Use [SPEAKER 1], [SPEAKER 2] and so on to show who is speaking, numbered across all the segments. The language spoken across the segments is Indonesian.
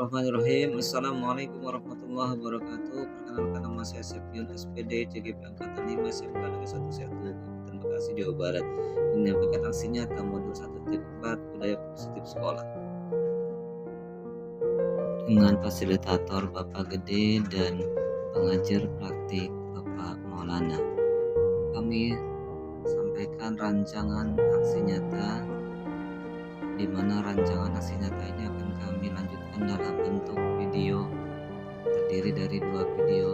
[SPEAKER 1] Bismillahirrahmanirrahim. Assalamualaikum warahmatullahi wabarakatuh. Perkenalkan, nama saya Septian SPD CGP Angkatan 5 SMK Negeri 1 Sertu Kabupaten Bekasi, Jawa Barat. Menyampaikan aksi nyata modul 1.4 budaya positif sekolah dengan fasilitator Bapak Gede dan pengajar praktik Bapak Maulana. Kami sampaikan rancangan aksi nyata, di mana rancangan aksi nyata ini akan kami lanjutkan dalam bentuk video, terdiri dari 2 video.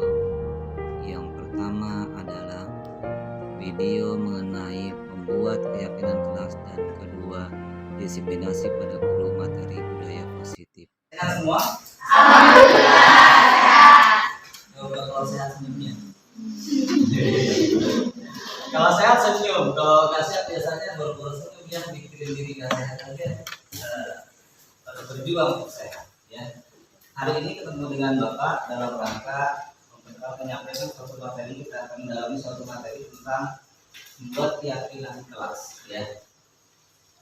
[SPEAKER 1] Yang pertama adalah video mengenai membuat keyakinan kelas, dan kedua disiplinasi pada guru materi budaya positif.
[SPEAKER 2] Sehat semua? Alhamdulillah sehat. Kalau sehat senyumnya. Kalau sehat senyum, kalau nggak sehat biasanya baru senyum yang mikirin diri nggak sehat aja. Berjuang untuk sehat. Ya. Hari ini ketemu dengan Bapak dalam rangka menyampaikan suatu materi. Kita akan mendalami suatu materi tentang membuat keyakinan kelas. Ya.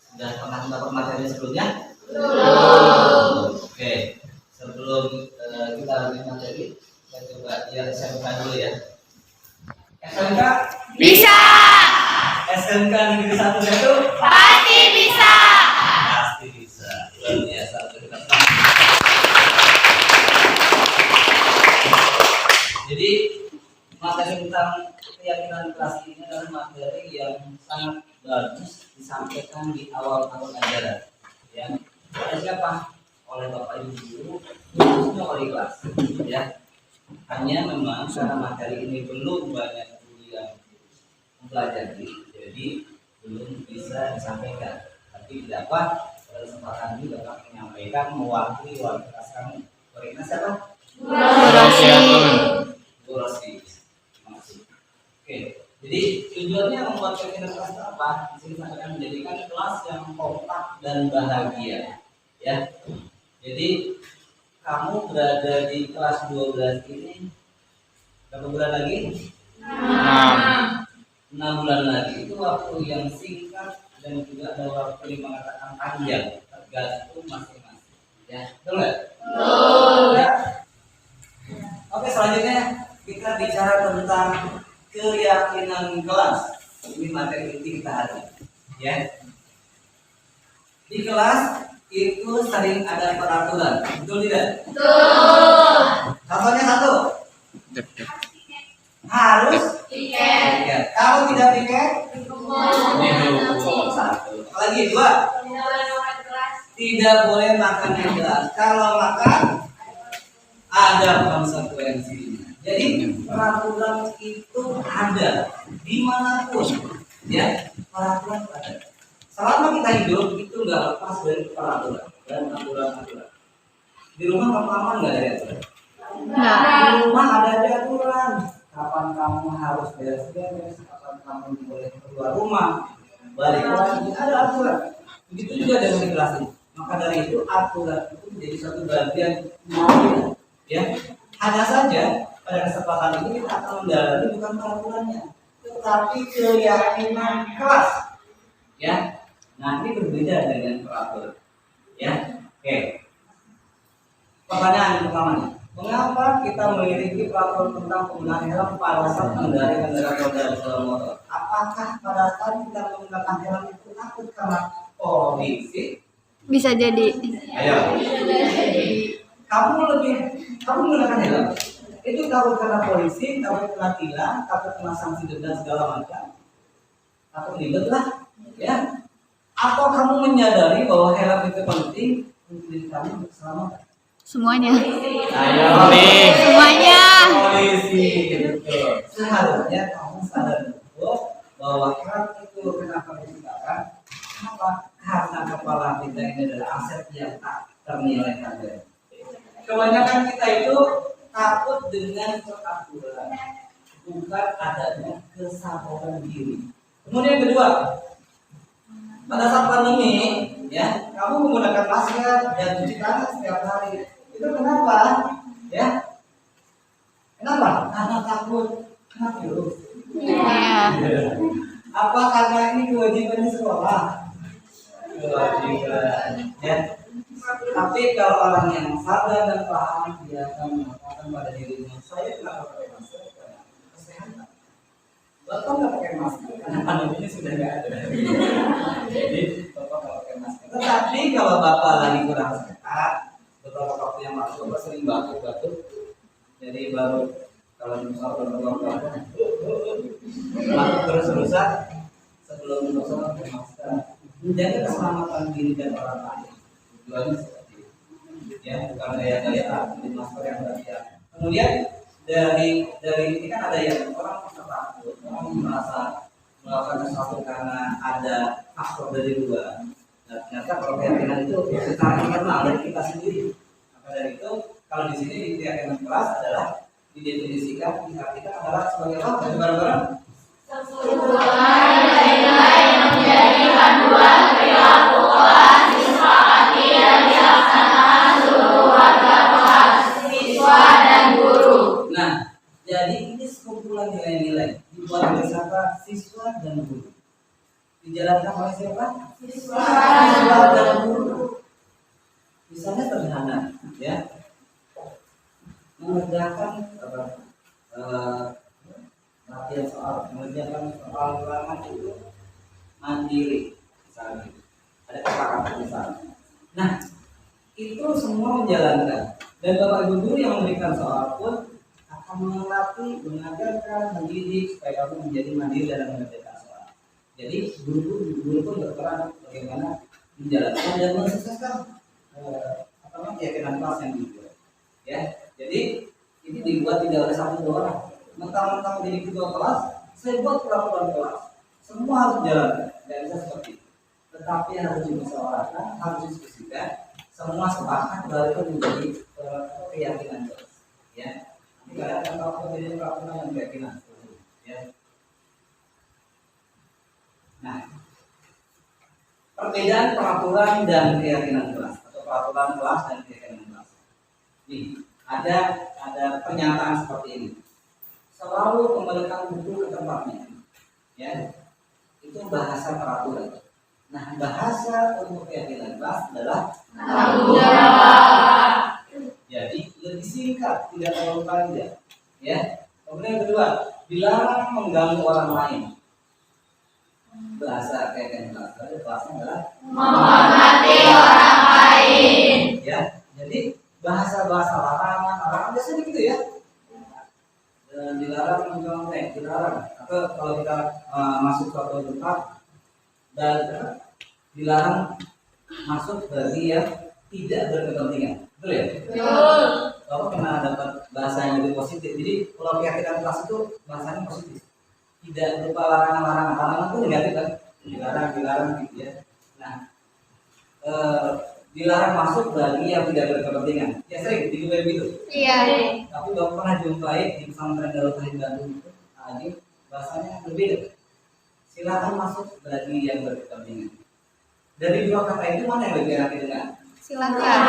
[SPEAKER 2] Sudah pernah mendapat materi sebelumnya? Belum. Oke. Sebelum kita lanjut materi, kita coba SMK dulu ya. SMK
[SPEAKER 3] bisa.
[SPEAKER 2] SMK Negeri 1 Sertu
[SPEAKER 3] Pasti bisa.
[SPEAKER 2] pasti bisa. Luar biasa. Jadi materi tentang keyakinan kelas ini adalah materi yang sangat bagus disampaikan di awal tahun ajaran. Ya, oleh siapa? Oleh Bapak Ibu guru, khususnya oleh kelas. Ya, hanya memang karena materi ini belum banyak guru yang mempelajari, jadi belum bisa disampaikan. Tapi tidak apa, pada kesempatan ini Bapak menyampaikan mewakili wali kelas kami. Wali kelas siapa? Durasi. Oke, jadi tujuannya membuat keyakinan kelas itu apa? Di sini saya akan menjadikan kelas yang kompak dan bahagia. Ya, jadi kamu berada di kelas 12 ini berapa bulan lagi? 6 bulan lagi. Itu waktu yang singkat dan juga ada waktu yang mengatakan panjang, tergantung masing-masing. Ya, betul nggak? Betul. Ya. Oke, selanjutnya kita bicara tentang keyakinan kelas. Ini materi inti kita hari. Ya. Di kelas itu sering ada peraturan, betul tidak?
[SPEAKER 3] Betul.
[SPEAKER 2] Contohnya satu, harus tiket. Kalau tidak tiket, satu. Apalagi dua, tidak boleh makan di kelas. Kalau makan, ada konsekuensinya. Jadi peraturan itu ada dimanapun, ya, peraturan ada. Selama kita hidup itu nggak lepas dari peraturan dan aturan-aturan. Di rumah kamu aman nggak dari aturan? Di rumah ada aturan. Kapan kamu harus beres-beres, kapan kamu boleh keluar rumah, balik lagi, ada aturan. Begitu juga dengan di kelas ini. Maka dari itu aturan itu menjadi satu bagian mobil. Ya, hanya saja pada kesempatan ini kita akan mendalami bukan peraturannya, tetapi keyakinan kelas. Ya, nah ini berbeda dengan peraturan. Ya, oke. Pertanyaan pertama nih, mengapa kita memiliki peraturan tentang penggunaan helm pada saat mengendarai kendaraan roda dua motor? Apakah pada saat kita menggunakan helm itu takut karena polisi?
[SPEAKER 3] Bisa jadi.
[SPEAKER 2] Ayo. Kamu menggunakan helm itu takut karena polisi, takut kena tilang, takut kena sanksi denda segala macam, takut ribet lah, ya. Atau kamu menyadari bahwa helm itu penting untuk diri kamu untuk keselamatan?
[SPEAKER 3] Semuanya.
[SPEAKER 2] Ayo.
[SPEAKER 3] Semuanya.
[SPEAKER 2] Polisi. Betul. Seharusnya kamu sadar betul bahwa helm itu kenapa diciptakan? Kenapa? Karena kepala kita ini adalah aset yang tak ternilai harganya. Kebanyakan kita itu takut dengan peraturan, bukan adanya kesadaran diri. Kemudian yang kedua, pada saat pandemi, ya, kamu menggunakan masker dan cuci tangan setiap hari. Itu kenapa? Ya, kenapa? Karena takut kena virus.
[SPEAKER 3] Iya.
[SPEAKER 2] Apa karena ini kewajiban di sekolah? Kewajiban. Ya, Tapi kalau orang yang sadar dan paham, dia akan mengatakan pada dirinya, saya kenapa pakai masker? Karena kesehatan. Bapak nggak pakai masker karena pandeminya sudah nggak ada. Jadi bapak nggak pakai masker. Tetapi kalau bapak lagi kurang sehat, beberapa waktu yang lalu bapak sering batuk-batuk. Jadi baru kalau misalnya bapak batuk terus-terusan sebelum masuk pakai masker. Menjaga keselamatan diri dan orang lain. Tujuannya seperti itu. Ya, bukan gaya-gaya di masker yang tadi ya. Kemudian dari ini kan ada yang orang takut, orang merasa melakukan sesuatu karena ada faktor dari luar. Nah, ternyata kalau keyakinan itu secara internal dari kita sendiri. Maka dari itu, kalau di sini di keyakinan keras adalah didefinisikan pihak kita adalah sebagai apa? Dari barang-barang
[SPEAKER 3] Sebuah nilai-nilai yang menjadi panduan perilaku kelas disepakati dan dilaksanakan seluruh warga kelas, siswa dan guru.
[SPEAKER 2] Nah, jadi ini sekumpulan nilai-nilai dibuat oleh siapa? Siswa dan guru. Dijalankan oleh siapa? Siswa dan guru. Misalnya sederhana, ya, mengerjakan latihan soal, mengerjakan soal ulangan itu mandiri, misalnya. Ada kesepakatan misalnya. Nah, itu semua menjalankan. Dan bapak ibu guru yang memberikan soal pun akan melatih, mengajarkan, mendidik supaya kamu menjadi mandiri dalam mengerjakan soal. Jadi guru pun berperan bagaimana menjalankan dan mensukseskan keyakinan kelas yang dibuat. Ya, jadi ini dibuat tidak oleh satu dua orang. Mentang-mentang menjadi ketua kelas, saya buat peraturan kelas. Semua harus jalan, tidak bisa seperti itu. Tetapi harus dimusyawarahkan, harus diskusikan. Semua sepakat baru itu menjadi keyakinan kelas. Ya, tidak ada kalau menjadi peraturan yang keyakinan. Ya. Nah, perbedaan peraturan dan keyakinan kelas atau peraturan kelas dan keyakinan kelas. Nih, ada pernyataan seperti ini. Selalu kembalikan buku ke tempatnya, ya. Itu bahasa peraturan. Nah, bahasa untuk keyakinan kelas adalah
[SPEAKER 3] Tanggung jawab.
[SPEAKER 2] jadi lebih singkat, tidak terlalu panjang, ya. Kemudian yang kedua, dilarang mengganggu orang lain. Bahasa keyakinan kelasnya adalah
[SPEAKER 3] Menghormati orang lain.
[SPEAKER 2] ya. Jadi bahasa-bahasa larangan biasanya gitu ya. Dan dilarang mencontek, dilarang. Atau kalau kita masuk suatu tempat dan dilarang masuk bagi yang tidak berkepentingan. Betul ya?
[SPEAKER 3] Betul.
[SPEAKER 2] Bapak pernah dapat bahasa yang lebih positif. Jadi kalau keyakinan kelas itu bahasanya positif. Tidak berupa larangan-larangan. Larangan itu negatif kan? Dilarang gitu ya. Nah, dilarang masuk bagi yang tidak berkepentingan. Ya sering digubah gitu.
[SPEAKER 3] Iya.
[SPEAKER 2] Tapi bapak pernah jumpai di pesantren Darul Hadis Bandung itu, ini bahasanya berbeda. Silakan masuk bagi yang berkepentingan. Dari dua kata itu mana yang lebih enak didengar?
[SPEAKER 3] Silakan.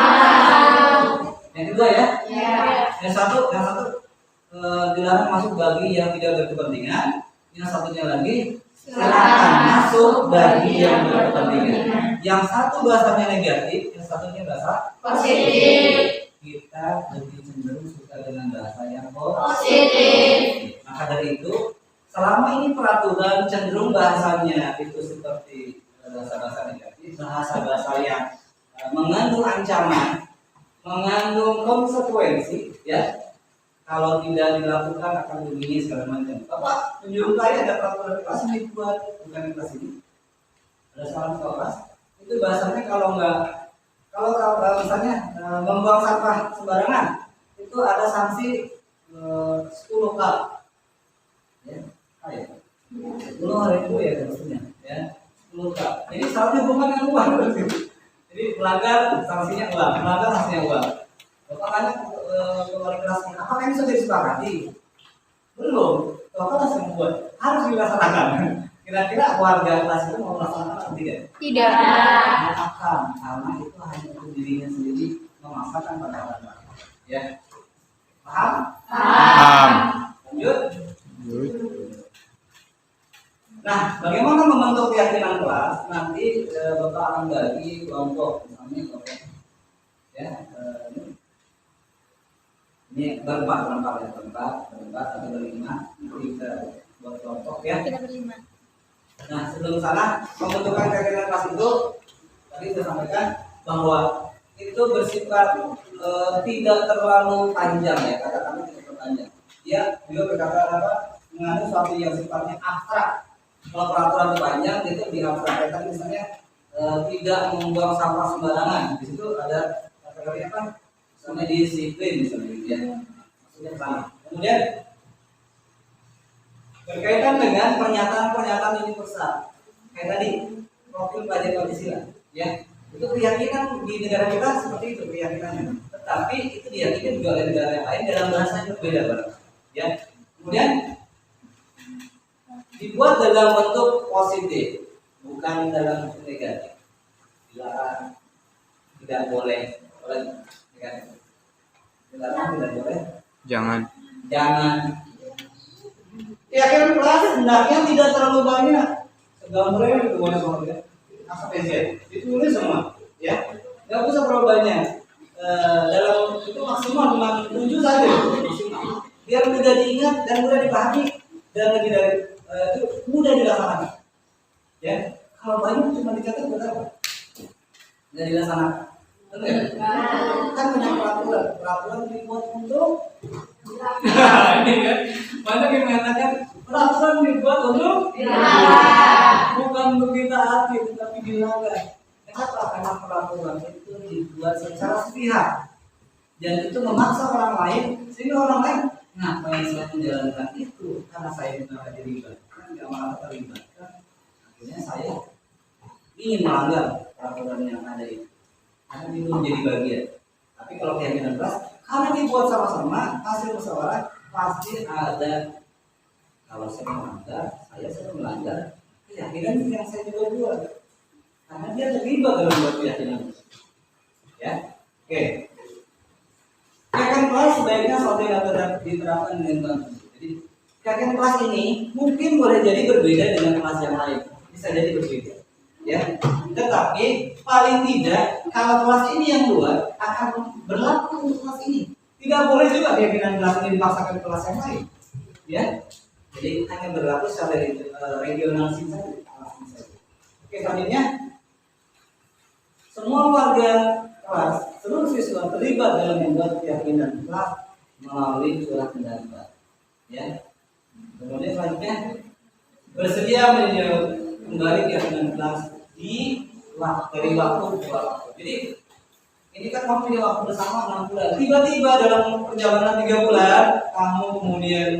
[SPEAKER 2] Yang kedua ya.
[SPEAKER 3] Ya.
[SPEAKER 2] Yang satu dilarang masuk bagi yang tidak berkepentingan. Yang satunya lagi silakan masuk bagi yang berkepentingan. Yang satu bahasanya negatif, yang satunya bahasa
[SPEAKER 3] Positif.
[SPEAKER 2] kita lebih cenderung suka dengan bahasa yang positif.
[SPEAKER 3] Positif.
[SPEAKER 2] Maka dari itu, selama ini peraturan cenderung bahasanya itu seperti bahasa-bahasa negatif, bahasa-bahasa yang mengandung ancaman, mengandung konsekuensi, ya. Kalau tidak dilakukan akan begini segala macam. Bapak tunjukkan saya ada peraturan kelas ini buat bukan kelas ini. Ada salah kelas. Itu bahasanya kalau misalnya membuang sampah sembarangan itu ada sanksi 10 kali. Ya, kayak 10.000 ya maksudnya. Ya, 10 kali. Jadi salahnya bukan dengan uang berarti. Jadi melanggar sanksinya uang, melanggar sanksinya uang. Bapak tanya wali kelasnya, apakah ini sudah disepakati? Belum. Bapak masih membuat, harus dilaksanakan. Kira-kira warga kelas itu mau melaksanakan atau tidak?
[SPEAKER 3] Tidak.
[SPEAKER 2] Akan, karena itu hanya untuk dirinya sendiri memaksakan pada orang lain. Ya, paham?
[SPEAKER 3] Paham.
[SPEAKER 2] Lanjut. Nah, bagaimana membentuk keyakinan kelas? Nanti Bapak akan bagi kelompok, misalnya kelompok Ya, ini berempat ya, berempat atau berlima. Nanti kita buat kelompok ya.
[SPEAKER 3] Kita berlima.
[SPEAKER 2] Nah, sebelum sana pembentukan kegiatan kelas itu tadi saya sampaikan bahwa itu bersifat tidak terlalu panjang ya, kata-kata tidak terlalu panjang. Dia juga berkata apa? Mengandung sesuatu yang sifatnya abstrak. Kalau peraturan itu panjang itu diabstrakkan, misalnya tidak membuang sampah sembarangan. Di situ ada kata-kata apa? Misalnya disiplin misalnya gitu ya. Maksudnya sama. Kemudian berkaitan dengan pernyataan-pernyataan universal. Kayak tadi profil pelajar Pancasila, ya. Itu keyakinan di negara kita seperti itu keyakinannya. Tetapi itu diyakini juga oleh negara yang lain dalam bahasa yang berbeda, Pak. Ya. Kemudian dibuat dalam bentuk positif, bukan dalam bentuk negatif. Dilarang, tidak boleh, negatif. Dilarang, tidak boleh.
[SPEAKER 3] Jangan.
[SPEAKER 2] Keyakinan kelas hendaknya tidak terlalu banyak. Gambarnya itu boleh semua ya. Asal PZ ditulis semua, ya. Nggak usah terlalu banyak. Dalam itu maksimal dengan 7 saja, maksimal. Biar mudah diingat dan mudah dipahami dan lebih dari itu mudah dilaksanakan. Ya, kalau banyak cuma dicatat buat apa? Nggak dilaksanakan. Betul ya? Kan banyak peraturan dibuat untuk ini kan banyak yang mengatakan peraturan dibuat untuk bukan untuk ditaati tetapi dilanggar. Kenapa? Karena peraturan itu dibuat secara sepihak dan itu memaksa orang lain sehingga orang lain ngapain saya menjalankan itu karena saya juga dilibatkan nggak malah terlibatkan akhirnya saya ingin melanggar peraturan yang ada itu karena itu menjadi bagian. Tapi kalau keyakinan kelas karena dibuat sama-sama hasil musyawarah pasti ada. Kalau saya melanggar, saya sedang melanggar keyakinan yang saya juga buat karena dia terlibat dalam buat keyakinan. Ya, oke. Keyakinan kelas sebaiknya saudara diterapkan dengan baik. Jadi keyakinan kelas ini mungkin boleh jadi berbeda dengan kelas yang lain, bisa jadi berbeda. Ya, tetapi paling tidak kalau kelas ini yang buat akan berlaku untuk kelas ini. Tidak boleh juga keyakinan kelas ini dipaksakan kelas yang lain. Ya, jadi hanya berlaku secara regional saja. Oke, selanjutnya semua warga kelas, seluruh siswa terlibat dalam membuat keyakinan kelas melalui surat pendapat. Ya, kemudian selanjutnya bersedia meninjau kembali keyakinan kelas dari waktu ke waktu. Jadi ini kan kamu punya waktu bersama 6 bulan. Tiba-tiba dalam perjalanan 3 bulan kamu kemudian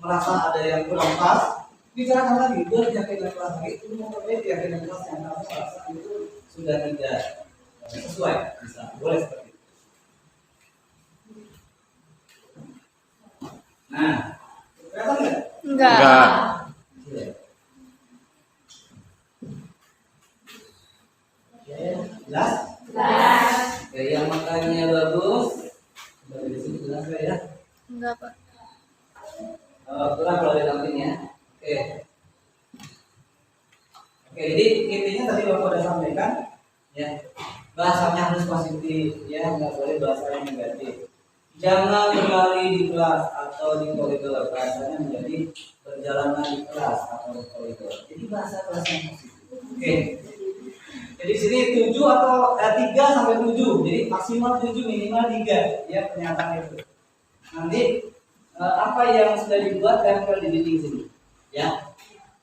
[SPEAKER 2] merasa ada yang kurang pas, bicarakan lagi buat keyakinan kelas itu memperbaiki keyakinan kelas yang kamu rasa itu sudah tidak sesuai. Bisa boleh seperti itu. Nah, kelihatan nggak?
[SPEAKER 3] Enggak.
[SPEAKER 2] Jelas? Oke, yang makannya bagus. Dari di sini jelas ya?
[SPEAKER 3] Enggak, Pak.
[SPEAKER 2] Kurang kalau dilakuin ya. Oke. Oke, jadi intinya tadi Bapak sudah sampaikan, ya. Bahasanya harus positif, ya, nggak boleh bahasa yang negatif. Jangan berlari di kelas atau di koridor. Bahasanya menjadi perjalanan di kelas atau di koridor. Jadi bahasa kelas yang positif. Oke. Jadi sini 7 atau 3 sampai 7. Jadi maksimal 7 minimal 3 ya pernyataan itu. Nanti apa yang sudah dibuat tempel di dinding sini. Ya.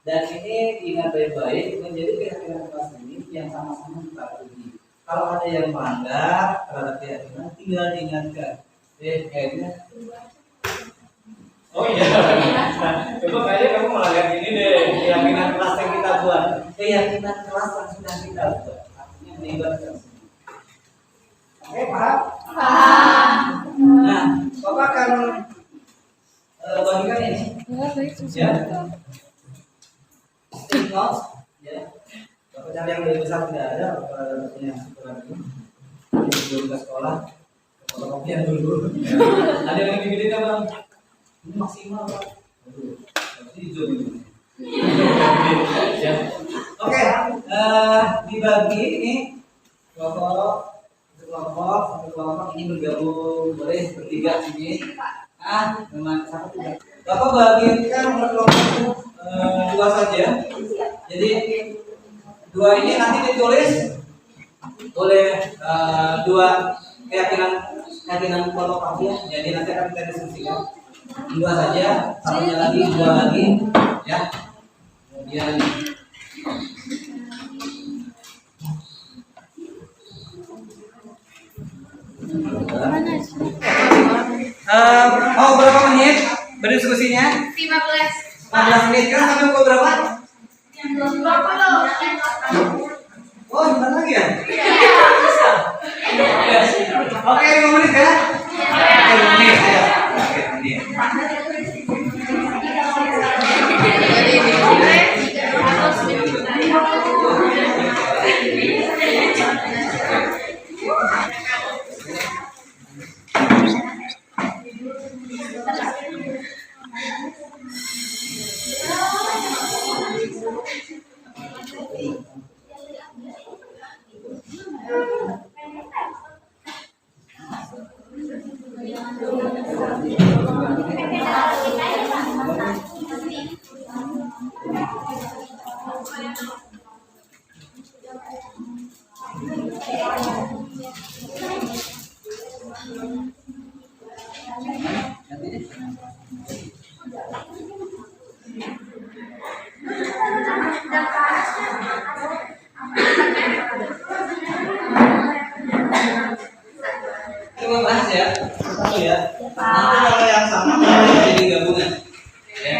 [SPEAKER 2] Dan ini diingat baik-baik menjadi keyakinan kelas ini yang sama-sama kita uji. Kalau ada yang melanggar terhadap keyakinan tinggal diingatkan. Kayaknya oh iya. Nah, coba kayaknya kamu melanggar ini deh keyakinan kelas yang kita buat. Keyakinan kelas yang sudah kita buat. Artinya melibatkan. Oke, paham?
[SPEAKER 3] Paham.
[SPEAKER 2] Nah, Bapak akan bagikan ini. Ya. Stick notes. Ya. Bapak cari yang lebih besar tidak ada. Bapak punya ukuran ini. Sebelum ke sekolah. Fotokopian dulu. Ada yang lebih gede kan bang? Ini maksimal Pak. Jadi zoom ini. Oke, dibagi ini Bapak kelompok ini bergabung boleh bertiga ini. Teman satu tidak. Bapak bagikan nomor kelompok dua saja. Jadi dua ini nanti ditulis oleh dua keyakinan kelompok kalian. Jadi nanti akan kita diskusikan. Dua saja, satunya lagi, dua lagi, ya. Kemudian mau berapa menit berdiskusinya? 15 menit. Kan sampai pukul berapa?
[SPEAKER 3] 20.
[SPEAKER 2] Oh, sebentar lagi ya? Oke, 5 menit ya? Oke, 5 menit ya. Oke, menit. Coba bahas ya, satu ya. Nanti kalau yang sama jadi gabungan. Ya.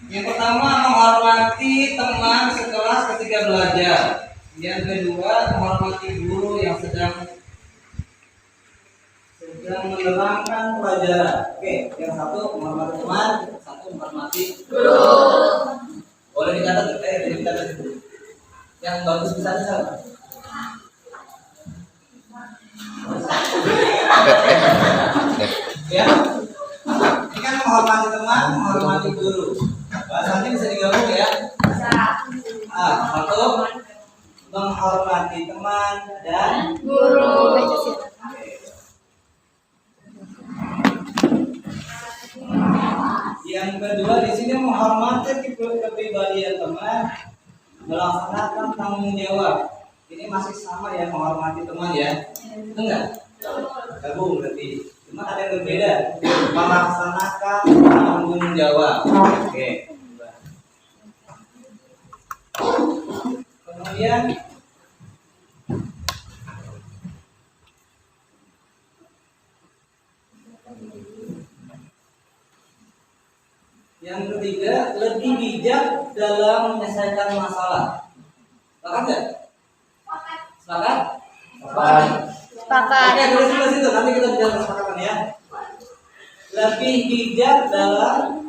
[SPEAKER 2] Yang pertama menghormati teman sekelas ketika belajar. Yang kedua menghormati guru yang sedang menerangkan pelajaran. Oke, yang satu menghormati teman, satu menghormati guru. Boleh dicatat, jadi dicatat itu. Yang bagus bisa siapa? Ya, ini kan menghormati teman, menghormati guru. Bahasanya bisa digabung ya. Satu menghormati teman dan
[SPEAKER 3] Guru.
[SPEAKER 2] yang kedua di sini menghormati kepribadian teman, melaksanakan tanggung jawab. Ini masih sama ya, menghormati teman ya. Itu enggak? Gabung berarti. Cuma ada yang berbeda. Melaksanakan tanggung jawab. Oke. Kemudian yang ketiga, lebih bijak dalam menyelesaikan masalah. Sepakat nggak? Sepakat?
[SPEAKER 3] Sepakat.
[SPEAKER 2] Oke, tulis dulu situ. Nanti kita bicara kesepakatan ya. Lebih bijak dalam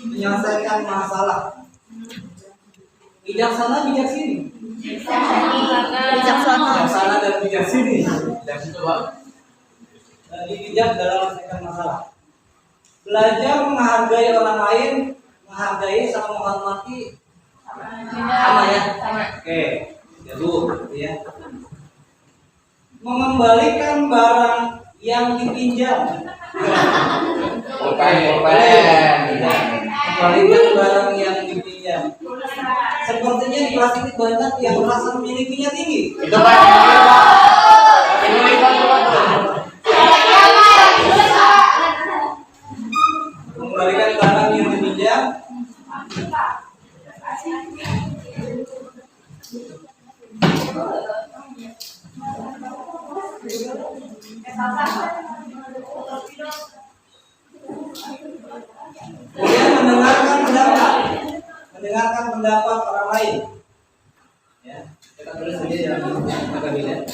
[SPEAKER 2] menyelesaikan masalah. Bijaksana, bijak sini.
[SPEAKER 3] Bijaksana.
[SPEAKER 2] Bijaksana dan bijak sini. Lebih bijak dalam menyelesaikan masalah. Belajar menghargai orang lain, menghargai sama menghormati sama ya. Oke, jauh ya. Mengembalikan barang yang dipinjam. Mengembalikan barang yang dipinjam. Sepertinya di kelas ini banyak yang merasa memilikinya tinggi.
[SPEAKER 3] Itu
[SPEAKER 2] Mengembalikan barang yang dipinjam. Kemudian mendengarkan pendapat orang lain. Ya, kita tulis saja dalam kabinet.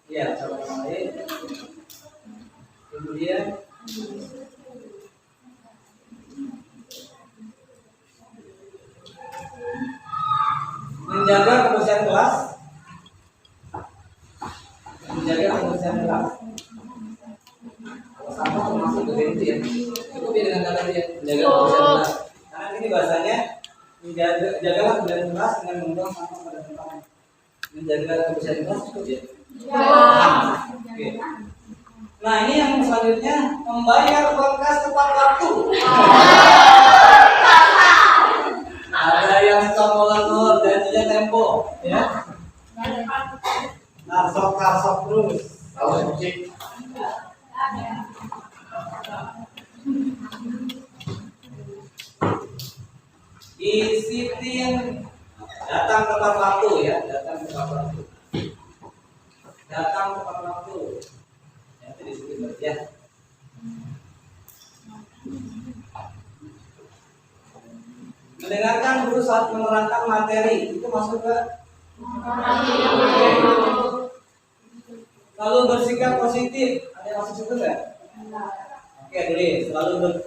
[SPEAKER 2] Ya, orang lain. Kemudian menjaga kebersihan kelas. Menjaga kebersihan kelas. Sama termasuk ke itu ya. Cukup ya dengan kata dia menjaga kebersihan kelas. kegiatan kelas dengan membuang sampah pada tempatnya. Menjaga kebersihan kelas cukup ya. Oke. Nah ini yang selanjutnya membayar uang kas tepat waktu. Ada yang suka molor janjinya tempo, ya. Karsok terus. Disiplin datang tepat waktu ya, datang tepat waktu. Datang tepat waktu. Ya, itu disiplin berarti ya. Mendengarkan guru saat menerangkan materi itu masuk ke selalu bersikap positif. Ada yang masuk situ nggak? Oke, jadi selalu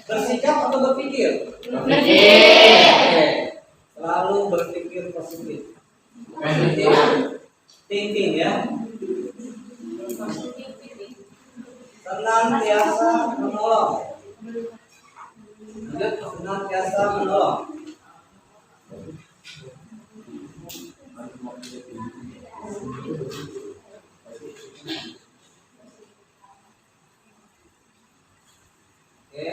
[SPEAKER 2] bersikap atau berpikir? Berpikir. Oke. Selalu berpikir positif. Positif thinking ya. Senantiasa menolong. Senantiasa menolong. Oke.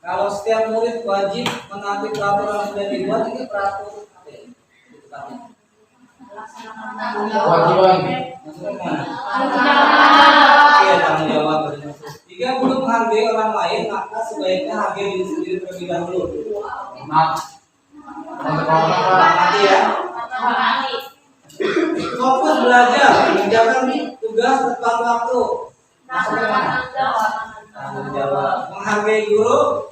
[SPEAKER 2] Kalau setiap murid wajib menaati peraturan yang sudah dibuat, ini peraturan apa ya?
[SPEAKER 4] Kewajiban.
[SPEAKER 2] Maksudnya mana? Oke, tanggung jawab. Jika belum menghargai orang lain, maka sebaiknya hargai diri sendiri terlebih dahulu. Nanti ya. Fokus belajar, mengerjakan tugas tepat waktu. Maksudnya mana? Tanggung jawab. Menghargai guru.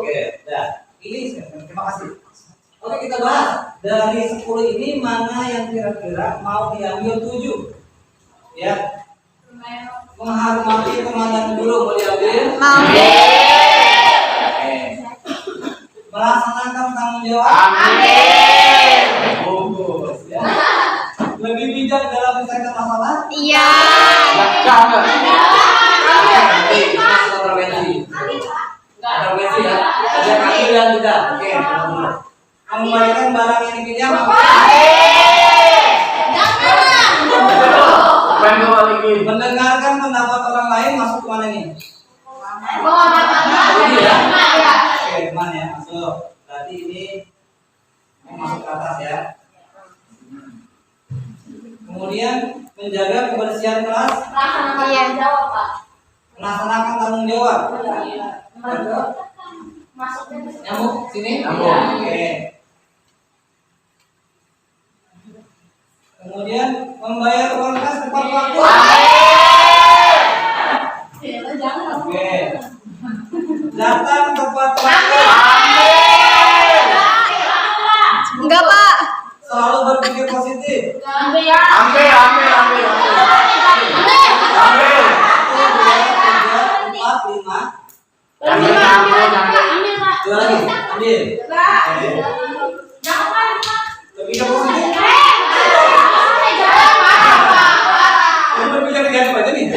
[SPEAKER 2] Oke, dah. Ini terima kasih. Oke, kita bahas dari 10 ini mana yang kira-kira mau diambil 7. Ya. Menghormati teman dan guru mau diambil? Mau. Oke. Melaksanakan tanggung jawab? Amin. Bagus ya. Lebih bijak dalam menyelesaikan masalah? Iya. Intervensi ya. Ada kaki dan tidak. Oke. Mengembalikan barang yang dipinjam? Mendengarkan pendapat orang lain masuk kemana nih? Ini ya. Oke, mana ya? Masuk. Berarti ini masuk ke atas ya. Kemudian menjaga kebersihan kelas. Melaksanakan tanggung jawab. Nyamuk sini. Oke. Kemudian membayar uang kas tepat waktu. Oke. Datang tepat waktu.
[SPEAKER 3] Enggak, Pak.
[SPEAKER 2] Selalu berpikir positif.
[SPEAKER 4] Amin.
[SPEAKER 2] 4, 5. Dua lagi. Ambil. Berpikir positif. Berpikir negatif aja nih.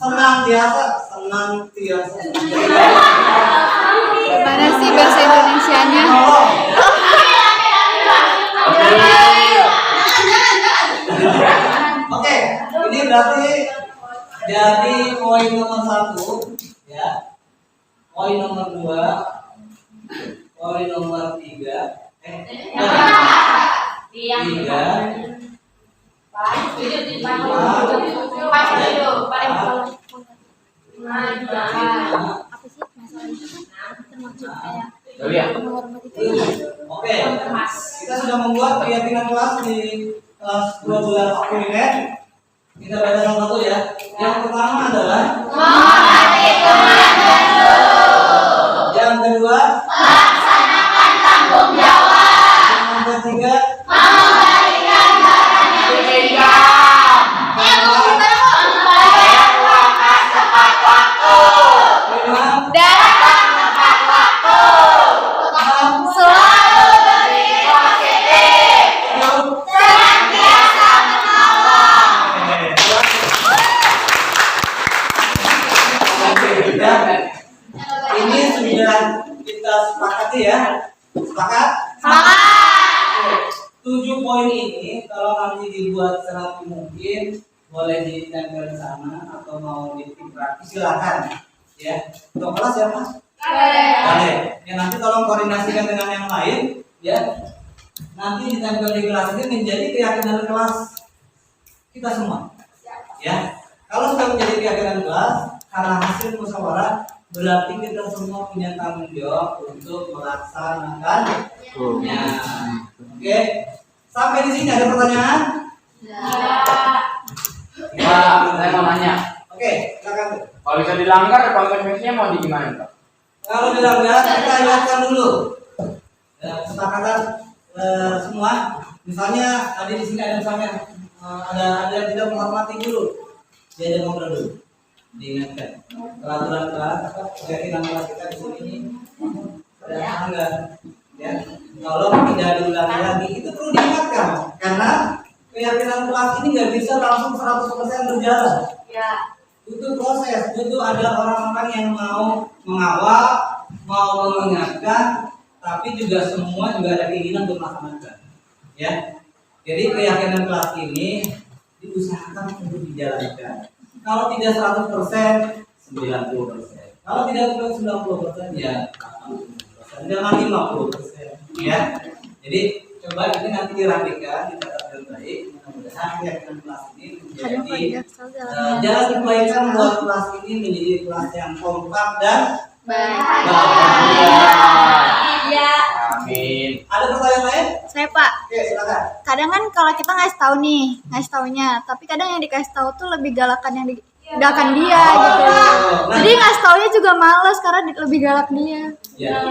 [SPEAKER 2] Senantiasa.
[SPEAKER 3] Mana sih bahasa Indonesianya?
[SPEAKER 2] Oke, ini berarti jadi poin nomor 1 ya. Poin nomor 2, poin nomor 3, 5. Oke, kita sudah membuat keyakinan kelas di kelas 12 kuliner. Kita baca satu ya. Yang pertama adalah menghormati teman dan guru. Yang kedua, melaksanakan tanggung jawab. Yang ketiga, mengembalikan barang yang dipinjam. Membayar uang kas tepat waktu. Datang tepat waktu. Selalu berpikir positif. Senantiasa menolong. kita sepakati ya. Sepakat?
[SPEAKER 3] Semangat.
[SPEAKER 2] 7 poin ini kalau nanti dibuat serapi mungkin boleh ditempel di sana atau mau bikin praktis silakan ya. Untuk kelas ya Mas? Boleh. Ya nanti tolong koordinasikan dengan yang lain ya. Nanti ditempel di kelas ini menjadi keyakinan kelas kita semua. Ya. Kalau sudah menjadi keyakinan kelas karena hasil musyawarah berarti kita semua punya tanggung jawab untuk melaksanakannya. Oke. Sampai di sini ada pertanyaan?
[SPEAKER 4] Pak, saya mau nanya.
[SPEAKER 2] Oke, silakan.
[SPEAKER 4] Kalau bisa dilanggar, konsekuensinya mau di gimana, Pak?
[SPEAKER 2] Kalau dilanggar kita ingatkan dulu. Kesepakatan semua. Misalnya tadi di sini ada misalnya ada yang tidak menghormati guru. Dia ada ngobrol dulu. Diingatkan. Peraturan kelas, keyakinan kelas kita di sini ada melanggar. Ya, kalau tidak diulangi lagi itu perlu diingatkan karena keyakinan kelas ini nggak bisa langsung 100% berjalan.
[SPEAKER 3] Ya.
[SPEAKER 2] Butuh proses, butuh ada orang-orang yang mau mengawal, mau mengingatkan, tapi juga semua juga ada keinginan untuk melaksanakan. Ya, jadi keyakinan kelas ini diusahakan untuk dijalankan. Kalau tidak 100%, 90%. Kalau tidak 90%, ya 80%. Jangan 50%. Ya, jadi coba ini nanti dirapikan, dicatat dengan baik. Mudah-mudahan keyakinan kelas ini menjadi jalan kebaikan buat kelas ini menjadi kelas yang kompak dan
[SPEAKER 3] Baik.
[SPEAKER 4] Ya. Amin.
[SPEAKER 2] Ada pertanyaan lain?
[SPEAKER 3] Saya Pak.
[SPEAKER 2] Oke, silakan.
[SPEAKER 3] Kadang kan kalau kita ngasih tahu nih, ngasih taunya, tapi kadang yang dikasih tahu tuh lebih galakan yang galakan dia gitu. Jadi ngasih taunya juga males karena lebih galak dia.
[SPEAKER 2] Ya.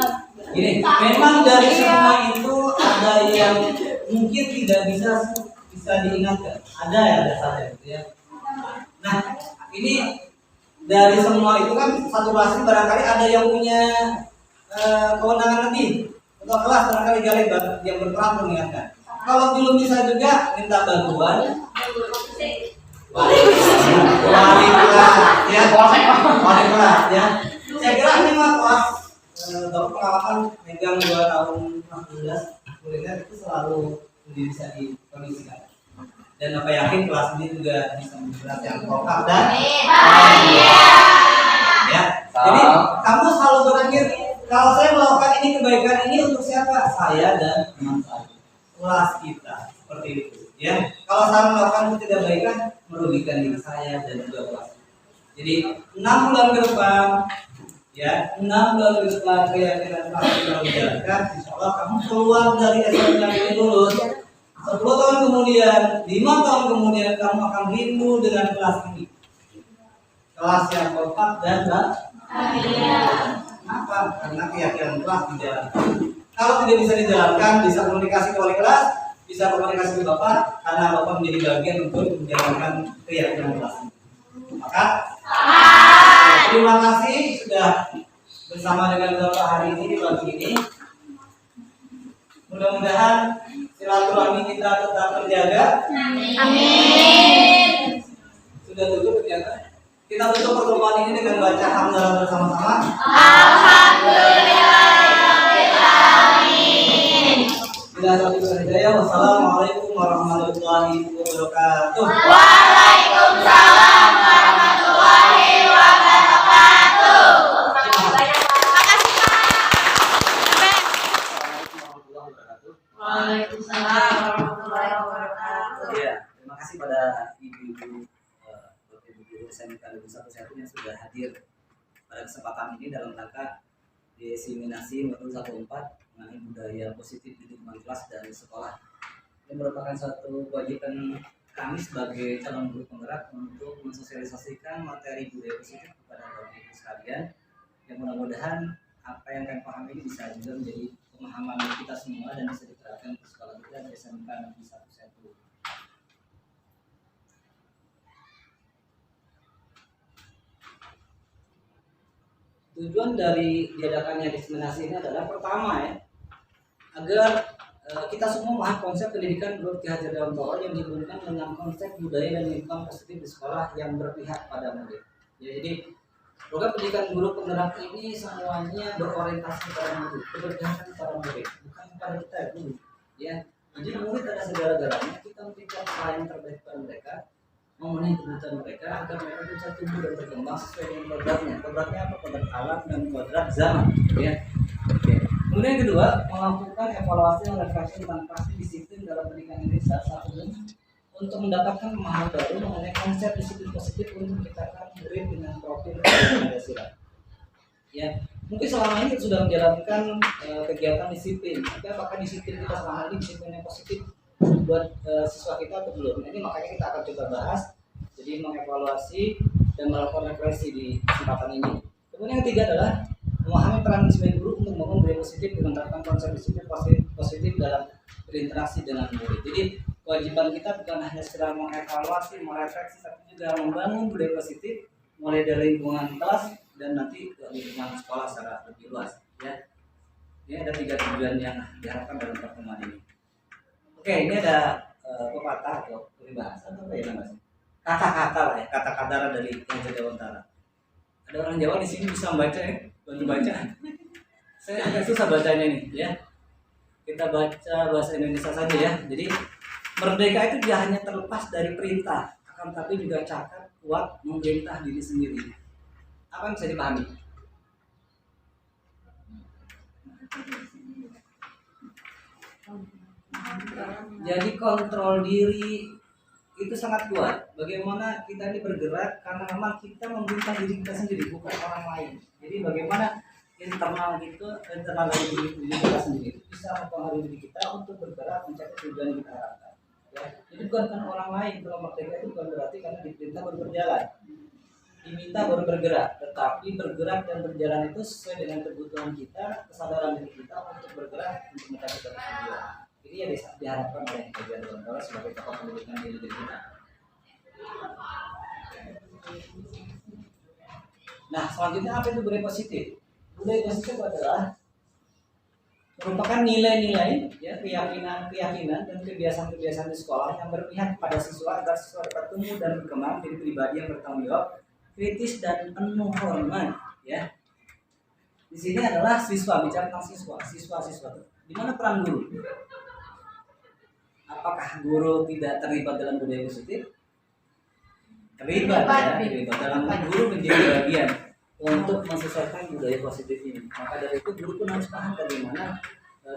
[SPEAKER 2] Gini, memang dari semua itu ada yang mungkin tidak bisa diingatkan. Ada ya dasarnya gitu ya. Nah, ini dari semua itu kan satu kelas ini barangkali ada yang punya kewenangan lebih. Untuk kelas barangkali galak yang berperan mengingatkan. Kalau belum bisa juga minta bantuan. Wali kelas ya. Wali kelas ya. Saya kira ini mah kelas Bapak pengalaman megang 2 tahun 14 kuliner itu selalu bisa dikondisikan. Dan apa yakin kelas ini juga bisa menjelaskan yang kompak dan ya. Jadi kamu selalu berpikir kalau saya melakukan ini kebaikan ini untuk siapa? Saya dan teman saya. Kelas kita seperti itu. Ya. Kalau saya melakukan itu tidak kebaikan merugikan diri saya dan juga kelas. Jadi 6 bulan ke depan ya 6 bulan ke depan keyakinan pasti kalau dijalankan insya Allah kamu keluar dari SMK ini lulus 10 tahun kemudian 5 tahun kemudian kamu akan rindu dengan kelas ini kelas yang kompak dan kenapa? Karena keyakinan kelas dijalankan kalau tidak bisa dijalankan bisa komunikasi ke wali kelas bisa komunikasi ke Bapak karena Bapak menjadi bagian untuk menjalankan keyakinan kelas ini maka terima kasih sudah bersama dengan Bapak hari ini di pagi ini. Mudah-mudahan silaturahmi kita tetap terjaga.
[SPEAKER 3] Amin.
[SPEAKER 2] Sudah tutup ternyata. Kita tutup pertemuan ini dengan baca hamdalah bersama-sama.
[SPEAKER 3] Alhamdulillah.
[SPEAKER 2] Bila satu hidayah. Wassalamualaikum warahmatullahi wabarakatuh.
[SPEAKER 3] Waalaikumsalam warahmatullahi wabarakatuh.
[SPEAKER 2] Waalaikumsalam warahmatullahi wabarakatuh. Ya, terima kasih pada ibu-ibu SMK Negeri 1 yang sudah hadir pada kesempatan ini dalam rangka diseminasi modul 14 mengenai budaya positif di lingkungan kelas dan sekolah. Ini merupakan suatu kewajiban kami sebagai calon guru penggerak untuk mensosialisasikan materi budaya positif kepada bapak ibu sekalian. Yang mudah-mudahan apa yang kami pahami ini bisa juga menjadi pemahaman kita semua dan bisa diterapkan ke sekolah kita dari SMK Negeri 1. Tujuan dari diadakannya diseminasi ini adalah pertama ya, agar kita semua memahami konsep pendidikan menurut Ki Hajar Dewantara yang dihubungkan dengan konsep budaya dan lingkungan positif di sekolah yang berpihak pada murid. Ya, jadi Program pendidikan guru penggerak ini semuanya berorientasi pada murid, keberpihakan pada murid, bukan pada kita guru. Ya, jadi murid ada segala-galanya. Kita memberikan pelayanan terbaik pada mereka, memenuhi kebutuhan mereka agar mereka bisa tumbuh dan berkembang sesuai dengan kodratnya. Kodratnya apa? Kodrat alam dan kodrat zaman. Ya. Oke. Kemudian yang kedua, melakukan evaluasi dan refleksi tentang praktik disiplin dalam pendidikan Indonesia saat ini untuk mendapatkan pemahaman baru mengenai konsep disiplin positif untuk menciptakan murid dengan profil Pancasila. Ya, mungkin selama ini sudah menjalankan kegiatan disiplin, tapi apakah disiplin kita selama ini disiplin yang positif buat siswa kita atau belum? Ini makanya kita akan coba bahas, jadi mengevaluasi dan melakukan refleksi di kesempatan ini. Kemudian yang ketiga adalah memahami peran sebagai guru untuk membangun budaya positif dengan menerapkan konsep disiplin positif dalam berinteraksi dengan murid. Jadi kewajiban kita bukan hanya sekedar mengevaluasi, merefleksi, tapi juga membangun budaya positif mulai dari lingkungan kelas dan nanti ke lingkungan sekolah secara lebih luas. Ya, ini ada 3 tujuan yang diharapkan dalam pertemuan ini. Oke, ini ada pepatah atau peribahasa atau apa ya namanya? Kata-kata lah ya, kata-kata dari yang Jawa Utara. Ada orang Jawa di sini bisa membaca ya, bantu baca. Saya agak susah bacanya nih, ya. Kita baca bahasa Indonesia saja ya. Jadi merdeka itu tidak hanya terlepas dari perintah, akan tapi juga cakap kuat memerintah diri sendiri. Apa yang bisa dipahami? Jadi kontrol diri itu sangat kuat. Bagaimana kita ini bergerak karena memang kita memerintah diri kita sendiri, bukan orang lain. Jadi bagaimana internal dari diri kita sendiri itu bisa mempengaruhi diri kita untuk bergerak mencapai tujuan yang kita harapkan. Ya, jadi bukan karena orang lain. Kalau merdeka itu bukan berarti karena diperintah baru berjalan, diminta baru bergerak, tetapi bergerak dan berjalan itu sesuai dengan kebutuhan kita, kesadaran diri kita untuk bergerak untuk mencapai tujuan. Jadi ya diharapkan oleh kajian Dewan sebagai tokoh pendidikan di negeri kita. Nah, selanjutnya apa itu budaya positif? Budaya positif adalah merupakan nilai-nilai, ya, keyakinan dan kebiasaan-kebiasaan di sekolah yang berpihak pada siswa agar siswa dapat tumbuh dan berkembang menjadi pribadi yang bertanggung jawab, kritis dan penuh hormat. Ya, di sini adalah siswa, bicara tentang siswa. Di mana peran guru? Apakah guru tidak terlibat dalam budaya positif? Terlibat. Dalam guru menjadi bagian untuk mensesuaikan budaya positif ini. Maka dari itu guru pun harus paham bagaimana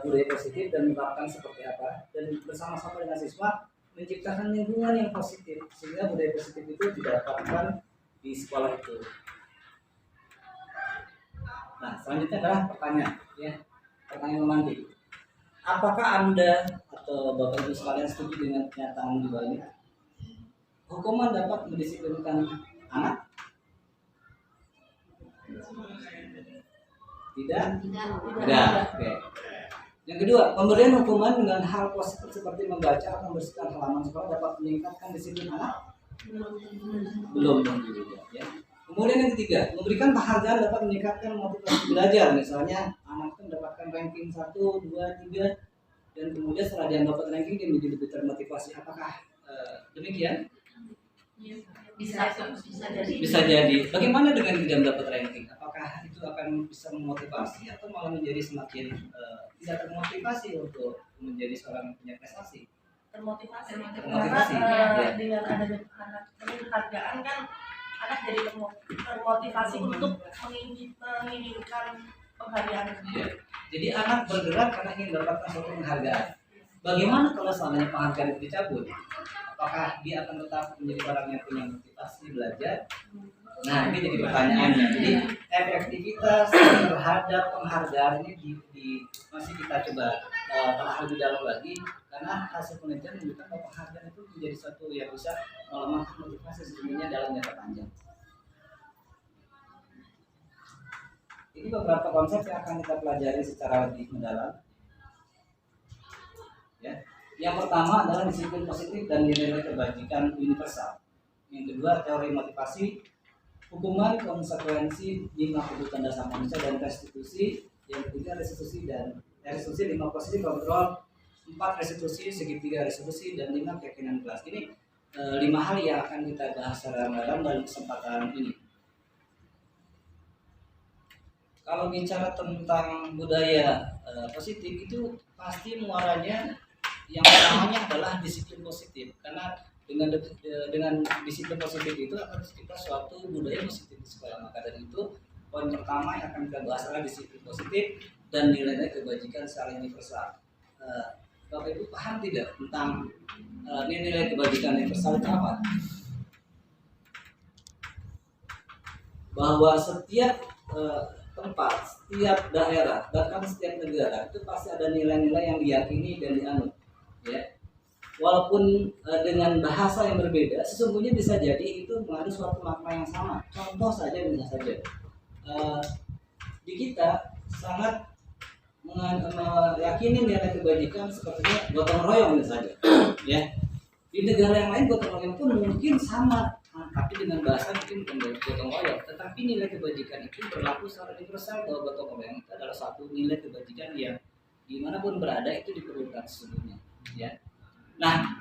[SPEAKER 2] budaya positif dan menerapkan seperti apa, dan bersama-sama dengan siswa menciptakan lingkungan yang positif sehingga budaya positif itu didapatkan di sekolah itu. Nah, selanjutnya adalah pertanyaan, ya, pertanyaan romantik. Apakah Anda atau Bapak Ibu sekalian setuju dengan pernyataan di bawah ini? Hukuman dapat mendisiplinkan anak? Tidak. Oke. Yang kedua, pemberian hukuman dengan hal positif seperti membaca atau membersihkan halaman sekolah dapat meningkatkan disiplin anak? Belum juga, ya. Kemudian yang ketiga, memberikan penghargaan dapat meningkatkan motivasi belajar. Misalnya anak itu mendapatkan ranking 1, 2, 3, dan kemudian setelah dia dapat ranking dia menjadi lebih termotivasi. Apakah demikian? Bisa jadi. Bagaimana dengan tidak mendapat ranking? Apakah itu akan bisa memotivasi atau malah menjadi semakin tidak termotivasi untuk menjadi seorang yang punya prestasi?
[SPEAKER 5] Termotivasi.
[SPEAKER 2] Ya.
[SPEAKER 5] Dengan adanya penghargaan kan anak jadi termotivasi untuk menginginkan penghargaan.
[SPEAKER 2] Ya. Jadi anak bergerak karena ingin mendapatkan suatu penghargaan. Bagaimana kalau seandainya penghargaan itu dicabut? Apakah dia akan tetap menjadi orang yang punya motivasi belajar? Nah, ini jadi pertanyaannya. Jadi efektivitas terhadap penghargaan ini masih kita coba telah lebih dalam lagi, karena hasil penelitian menunjukkan bahwa penghargaan itu menjadi suatu yang bisa melemahkan motivasi sesungguhnya dalam jangka panjang. Ini beberapa konsep yang akan kita pelajari secara lebih mendalam. Ya. Yang pertama adalah disiplin positif dan nilai-nilai kebajikan universal. Yang kedua, teori motivasi, hukuman, konsekuensi, 5 kebutuhan dasar manusia dan restitusi. Yang ketiga, restitusi 5 positif kontrol, 4 restitusi, segitiga restitusi, dan 5 keyakinan kelas. Ini 5 hal yang akan kita bahas secara mendalam dalam kesempatan ini. kalau bicara tentang budaya positif itu pasti muaranya yang pertamanya adalah disiplin positif, karena dengan disiplin positif itu akan tercipta suatu budaya positif di sekolah. Maka dari itu poin pertama yang akan kita bahas adalah disiplin positif dan nilai-nilai kebajikan secara universal. Bapak Ibu paham tidak tentang nilai-nilai kebajikan universal itu apa? Bahwa setiap tempat, setiap daerah, bahkan setiap negara itu pasti ada nilai-nilai yang diyakini dan dianut, ya. Walaupun dengan bahasa yang berbeda, sesungguhnya bisa jadi itu mengandung suatu makna yang sama. Contoh saja, misalnya saja, di kita sangat meyakini nilai kebajikan sepertinya gotong royong misalnya, ya. Di negara yang lain gotong royong pun mungkin sama, tapi dengan bahasa mungkin bukan gotong royong, tetapi nilai kebajikan itu berlaku secara universal bahwa gotong royong itu adalah satu nilai kebajikan yang dimanapun berada itu diperlukan sesungguhnya, ya. Nah,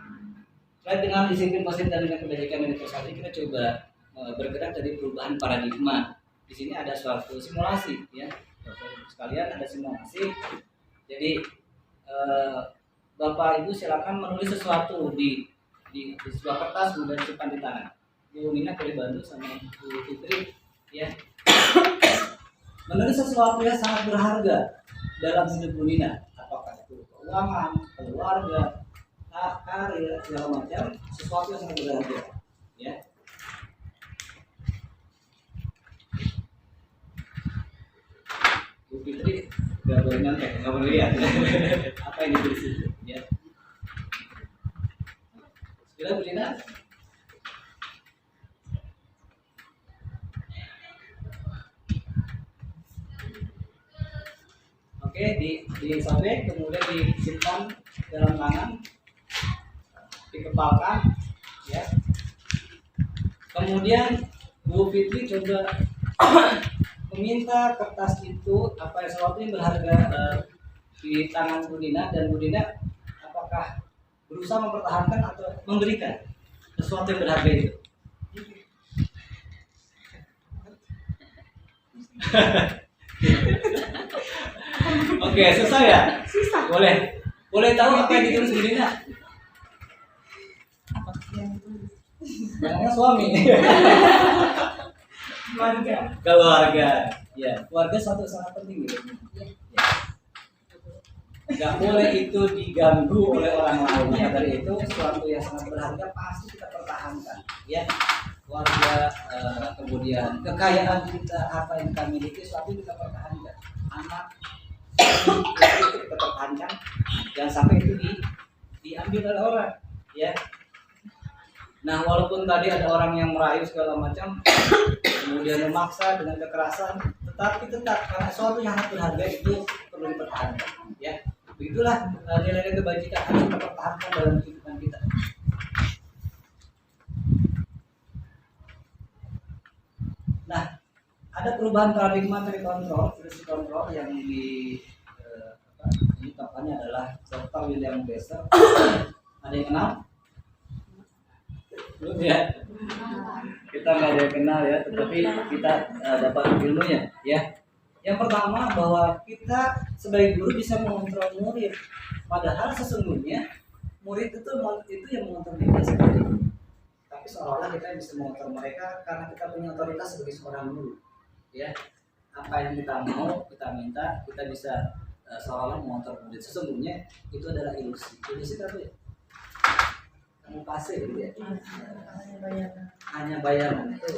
[SPEAKER 2] terkait dengan disiplin positif dan nilai kebajikan universal ini kita coba bergerak dari perubahan paradigma. Di sini ada suatu simulasi, ya. Sekalian ada simulasi. Jadi Bapak Ibu silakan menulis sesuatu di sebuah kertas kemudian simpan di tangan. Bu Nina boleh bantu sama Bu Fitri, ya. Menulis sesuatu yang sangat berharga dalam hidup Bu Nina, apakah itu keuangan, keluarga, karir, segala macam, sesuatu yang sangat berharga, ya. Bu Fitri nggak boleh nyontek, nggak boleh lihat apa yang ditulis itu, ya. Segera Bu Nina. Oke, disobek, kemudian disimpan dalam tangan, dikepalkan, ya. Kemudian Bu Fitri coba meminta kertas itu apa yang sesuatu yang berharga di tangan Bu Nina, dan Bu Nina apakah berusaha mempertahankan atau memberikan sesuatu yang berharga itu. Oke, susah ya?
[SPEAKER 3] Susah.
[SPEAKER 2] Boleh tahu apa yang ditulis Bu Nina? Namanya suami. Keluarga. Ya, keluarga satu sangat penting gitu. Ya. Gak boleh itu diganggu oleh orang lain. Maka dari itu sesuatu yang sangat berharga pasti kita pertahankan, ya. Keluarga, kemudian kekayaan kita, apa yang kita miliki, sesuatu yang kita pertahankan. Anak itu kita pertahankan, jangan sampai itu diambil oleh orang, ya. Nah, walaupun tadi ada orang yang merayu segala macam, kemudian memaksa dengan kekerasan, tetapi tetap karena sesuatu yang sangat berharga itu perlu dipertahankan, ya. Begitulah nilai-nilai kebajikan harus kita pertahankan dalam kehidupan kita. Nah, ada perubahan paradigma dari kontrol, versi kontrol yang ini tokohnya adalah Dr. William Besser. Ada yang kenal? Belum ya? Kita nggak ada yang kenal ya, tetapi kita dapat ilmunya, ya. Yang pertama bahwa kita sebagai guru bisa mengontrol murid, padahal sesungguhnya murid itu yang mengontrol kita sendiri. Tapi seolah-olah kita bisa mengontrol mereka karena kita punya otoritas sebagai seorang guru, ya. Apa yang kita mau, kita minta, kita bisa seolah-olah mengontrol murid. Sesungguhnya itu adalah ilusi. Ilusi apa ya? Kamu pasir gitu ya. Hanya bayangan itu.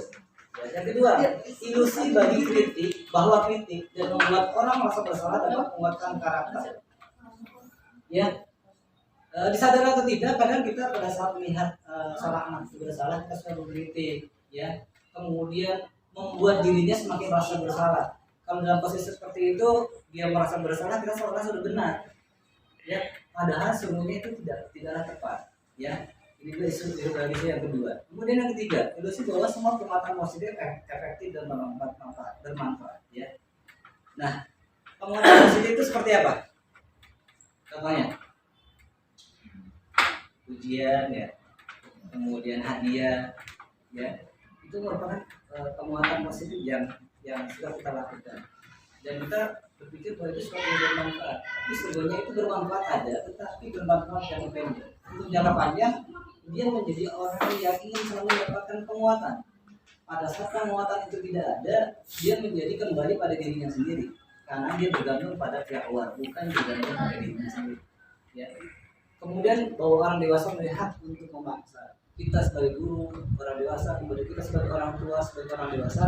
[SPEAKER 2] Ya, yang kedua, ilusi bagi kritik, bahwa kritik dan membuat orang merasa bersalah dapat menguatkan karakter. Ya, disadari atau tidak, kadang kita pada saat melihat seorang anak itu bersalah, kita sudah mengkritik, ya. Kemudian membuat dirinya semakin merasa bersalah. Kalau dalam posisi seperti itu, dia merasa bersalah, kita seolah sudah benar, ya. Padahal sesungguhnya itu tidaklah tepat, ya. Ini ilusi yang kedua. Kemudian yang ketiga, ilusi bahwa semua penguatan positif efektif dan bermanfaat, ya. Nah, penguatan positif itu seperti apa? Contohnya, ujian, ya, kemudian hadiah, ya, itu merupakan penguatan positif yang sudah kita lakukan. dan kita berpikir bahwa itu sesuatu yang bermanfaat. Tapi sebenarnya itu bermanfaat ada, tetapi bermanfaat jangka pendek. Untuk jangka panjang, dia menjadi orang yang ingin selalu mendapatkan penguatan. Pada saat penguatan itu tidak ada, dia menjadi kembali pada dirinya sendiri, karena dia bergantung pada pihak luar, bukan bergantung pada dirinya sendiri. Ya. Kemudian bahwa orang dewasa melihat untuk memaksa. Kita sebagai guru, orang dewasa, kemudian kita sebagai orang tua, sebagai orang dewasa,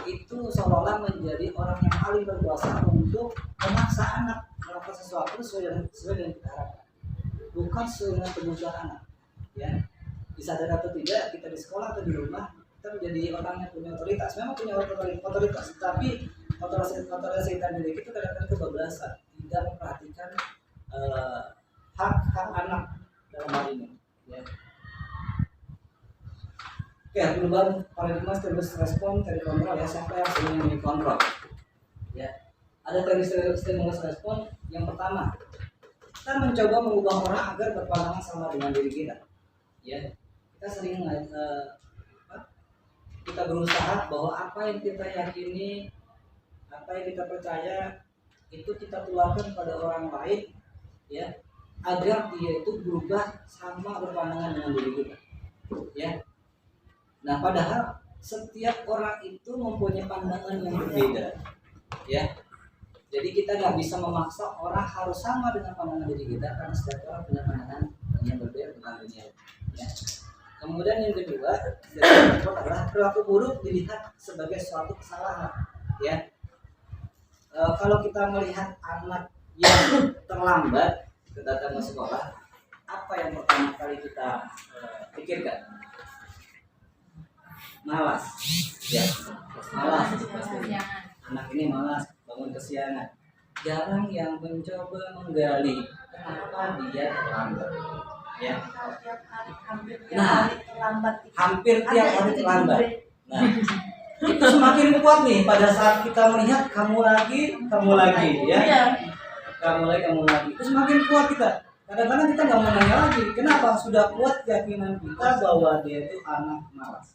[SPEAKER 2] itu seolah-olah menjadi orang yang paling berkuasa untuk memaksa anak melakukan sesuatu sesuai dengan kita harapkan, bukan sesuai dengan kebutuhan anak. Ya, disadari atau tidak, kita di sekolah atau di rumah kita menjadi orang yang punya otoritas. Memang punya otoritas, tapi otoritas kita miliki itu kadang-kadang kebablasan, tidak memperhatikan hak anak dalam hal ini. Ya. Oke, perubahan paradigma stimulus respon dari kontrol ya, siapa yang sering dikontrol? Ya, ada teknik stimulus respon. Yang pertama, kita mencoba mengubah orang agar berpandangan sama dengan diri kita. Ya, kita sering kita berusaha bahwa apa yang kita yakini, apa yang kita percaya itu kita tularkan pada orang lain, ya, agar dia itu berubah sama berpandangan dengan diri kita. Ya. Nah, padahal setiap orang itu mempunyai pandangan yang berbeda, ya. Jadi kita nggak bisa memaksa orang harus sama dengan pandangan diri kita, karena setiap orang punya pandangan yang berbeda tentang dunia. Ya. Kemudian yang kedua adalah perilaku buruk dilihat sebagai suatu kesalahan. Ya. Kalau kita melihat anak yang terlambat datang ke sekolah, apa yang pertama kali kita pikirkan? Malas, ya, malas. Anak ini malas, bangun kesiangan. Jarang yang mencoba menggali kenapa dia terlambat. Ya. Nah, hampir tiap hari terlambat. Nah, itu semakin kuat nih pada saat kita melihat kamu lagi, ya. Kamu lagi. Itu semakin kuat kita. Kadang-kadang kita nggak mau nanya lagi, kenapa? Sudah kuat keyakinan kita bahwa dia itu anak malas.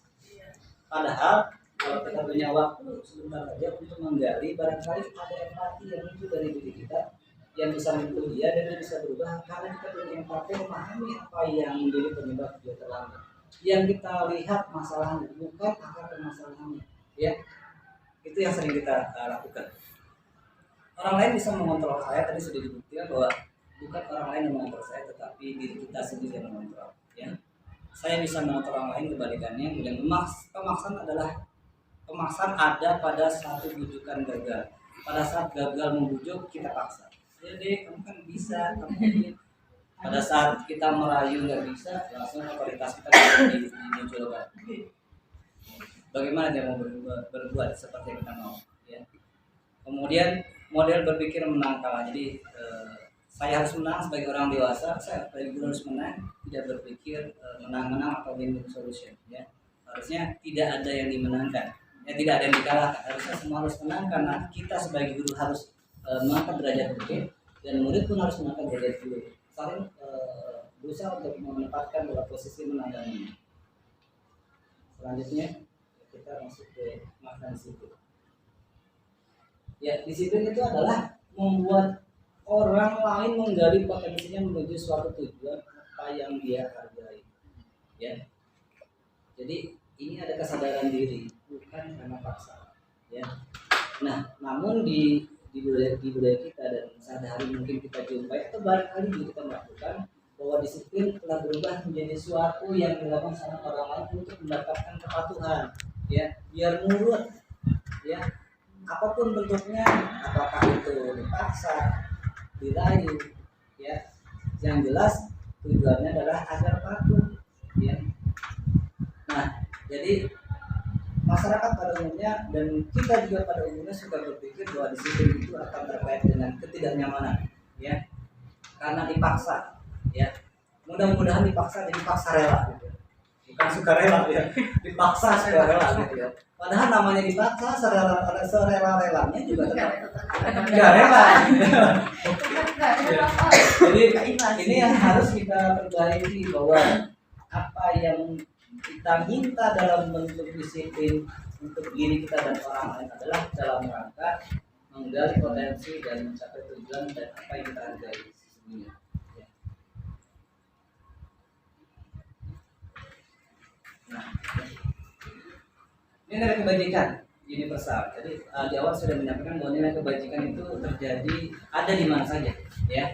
[SPEAKER 2] Padahal kalau kita punya waktu sebentar saja untuk menggali, barangkali ada empati yang muncul dari diri kita yang bisa menyentuh dia dan dia bisa berubah karena kita punya empati memahami apa yang menjadi penyebab dia terlambat. Yang kita lihat masalahnya bukan akar permasalahannya, ya. Itu yang sering kita lakukan. Orang lain bisa mengontrol saya, tadi sudah dibuktikan bahwa bukan orang lain yang mengontrol saya, tetapi diri kita sendiri yang mengontrol. Ya. Saya bisa mengontrol orang lain, kebalikannya. Kemudian pemaksaan ada pada satu bujukan gagal. Pada saat gagal membujuk, kita paksa. Jadi kamu kan bisa, kamu ini. Pada saat kita merayu nggak bisa, langsung otoritas kita dimunculkan. Bagaimana dia mau berbuat seperti yang kita mau? Ya. Kemudian model berpikir menang kalah. Jadi saya harus menang sebagai orang dewasa, saya sebagai guru harus menang, tidak berpikir menang-menang atau win-win solution. Ya. Harusnya tidak ada yang dimenangkan, ya, tidak ada yang dikalahkan. Harusnya semua harus menang karena kita sebagai guru harus mengangkat derajat murid dan murid pun harus mengangkat derajat guru. Saling berusaha untuk menempatkan pada posisi menang dan menang. Selanjutnya kita masuk ke makna disiplin. Ya, disiplin itu adalah membuat orang lain menggali potensinya menuju suatu tujuan apa yang dia hargai. Ya. Jadi ini ada kesadaran diri, bukan karena paksa. Ya. Nah, namun di budaya kita dan sehari-hari mungkin kita jumpai atau barangkali juga kita melakukan bahwa disiplin telah berubah menjadi suatu yang dilakukan sama orang lain untuk mendapatkan kepatuhan. Ya, biar nurut. Ya. Apapun bentuknya, apakah itu dipaksa, dirayu, ya, yang jelas tujuannya adalah agar patuh, ya. Nah, jadi masyarakat pada umumnya dan kita juga pada umumnya suka berpikir bahwa disiplin itu akan terkait dengan ketidaknyamanan, ya, karena dipaksa, ya. Mudah-mudahan dipaksa jadi paksa rela, gitu. Bukan suka rela, ya, dipaksa suka rela, gitu ya. Padahal namanya dipaksa, serela-relanya juga tidak rela. Jadi ini yang harus kita perbaiki bahwa apa yang kita minta dalam bentuk disiplin untuk diri kita dan orang lain adalah dalam rangka menggali potensi dan mencapai tujuan dan apa yang kita hargai sesungguhnya. Ya. Nah, ini nilai kebajikan universal. Jadi di awal sudah menyampaikan bahwa nilai kebajikan itu terjadi ada di mana saja, ya,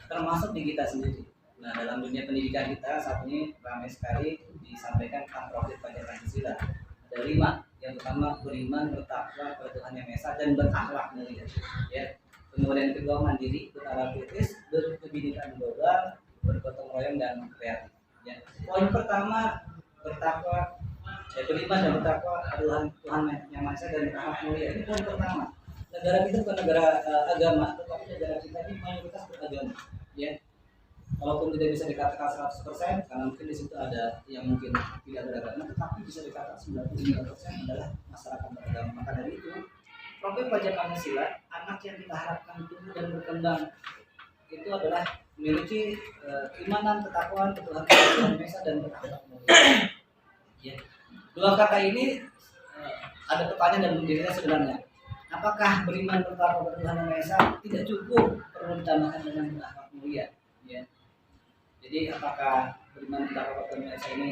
[SPEAKER 2] termasuk di kita sendiri. Nah, dalam dunia pendidikan kita saat ini ramai sekali disampaikan tentang profil pelajar Pancasila. Ada 5. Yang pertama, beriman, bertakwa kepada Tuhan Yang Maha Esa dan berakhlak mulia. Ya. Kemudian yang kedua, mandiri, berakhlak kritis, berkebinekaan global, bergotong royong dan kreatif. Ya. Poin pertama, bertakwa, beriman dan bertakwa adalah Tuhan Yang Maha Esa dan berakhlak mulia. Ini poin pertama. Negara kita bukan negara agama, tetapi negara kita ini mayoritas beragama. Ya. Walaupun tidak bisa dikatakan 100% karena mungkin di situ ada yang mungkin tidak beragama, tetapi bisa dikatakan 95% adalah masyarakat beragama. Maka dari itu, profil pelajar Pancasila, anak yang kita harapkan tumbuh dan berkembang itu adalah memiliki keimanan, ketakwaan, ketuhanan Tuhan Maha Esa dan berakhlak mulia. Ya. Dua kata ini ada pertanyaan dan dirinya sebenarnya. Apakah beriman bertakwa kepada Tuhan Yang Maha Esa tidak cukup, perlu ditambahkan dengan berakhlak mulia? Ya. Jadi apakah beriman bertakwa kepada Tuhan Yang Maha Esa ini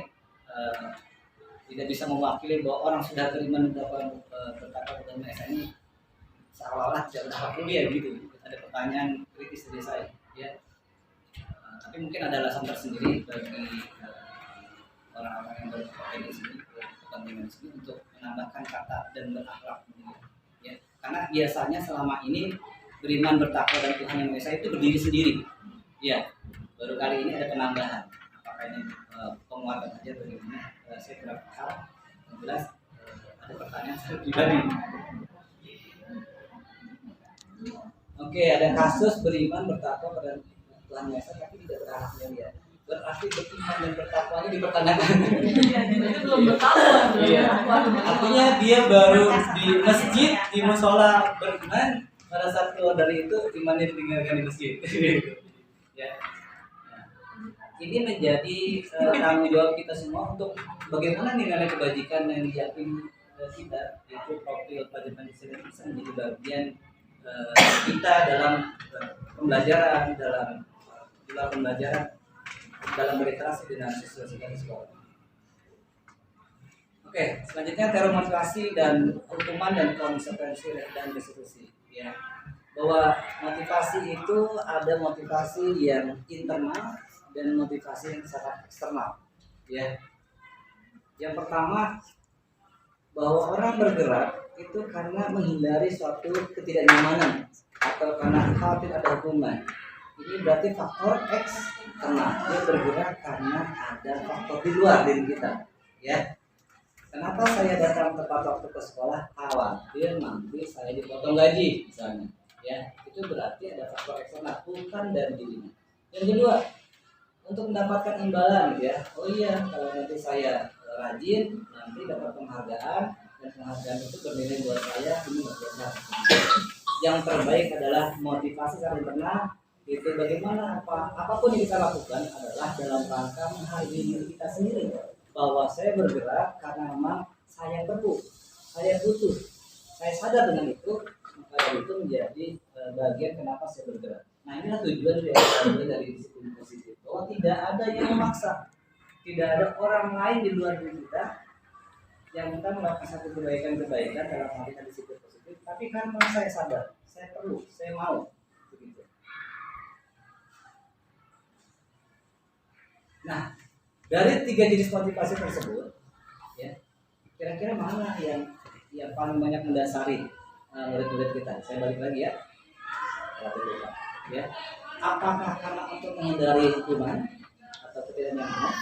[SPEAKER 2] tidak bisa mewakili bahwa orang sudah beriman bertakwa kepada Tuhan Yang Maha Esa ini seolah-olah tidak berakhlak mulia gitu? Ada pertanyaan kritis dari saya. Ya. Tapi mungkin ada alasan tersendiri bagi orang-orang yang berpikir di sini, kepentingan di sini untuk menambahkan kata dan berakhlak mulia. Ya. Karena biasanya selama ini beriman bertakwa dan Tuhan Yang Maha Esa itu berdiri sendiri. Ya. Baru kali ini ada penambahan. Apakah ini penguatan saja bagaimana? Saya tidak paham. Yang jelas ada pertanyaan saya pribadi. Oke, ada kasus beriman bertakwa pada Tuhan Yang Maha Esa tapi tidak berakhlak mulia. Berarti beriman dan bertakwanya dipertanyakan.
[SPEAKER 5] Itu belum bertakwa.
[SPEAKER 2] Iya. Artinya dia baru di masjid, di musola beriman, pada saat keluar dari itu imannya ditinggalkan di masjid. Ya. Ini menjadi tanggung jawab kita semua untuk bagaimana nilai kebajikan yang diyakini kita, yaitu profil pelajar Pancasila bisa menjadi bagian kita dalam pembelajaran, dalam berinteraksi dengan siswa di sekolah. Oke, selanjutnya teror motivasi dan hukuman dan konsekuensi dan restitusi. Ya, bahwa motivasi itu ada motivasi yang internal dan motivasi yang sangat eksternal. Ya, yang pertama bahwa orang bergerak itu karena menghindari suatu ketidaknyamanan atau karena khawatir ada hukuman. Ini berarti faktor eksternal. Dia bergerak karena ada faktor di luar diri kita. Ya. Kenapa saya datang tepat waktu ke sekolah? Khawatir nanti saya dipotong gaji misalnya. Ya, itu berarti ada faktor eksternal, bukan dari dirinya. Yang kedua, untuk mendapatkan imbalan, ya. Oh iya, kalau nanti saya rajin, nanti dapat penghargaan dan penghargaan itu bernilai buat saya ini luar biasa. Yang terbaik adalah motivasi secara internal. Itu bagaimana apapun yang kita lakukan adalah dalam rangka menghargai diri kita sendiri, bahwa saya bergerak karena memang saya perlu, saya butuh, saya sadar dengan itu, maka itu menjadi bagian kenapa saya bergerak. Nah, inilah tujuan dari disiplin positif, bahwa tidak ada yang memaksa, tidak ada orang lain di luar diri kita yang kita melakukan satu kebaikan dalam hal disiplin positif, tapi karena saya sadar, saya perlu, saya mau. Nah, dari 3 jenis motivasi tersebut, ya, kira-kira mana yang paling banyak mendasari murid-murid kita? Saya balik lagi ya. Ya, apakah karena untuk menghindari hukuman atau ketidaknyamanan,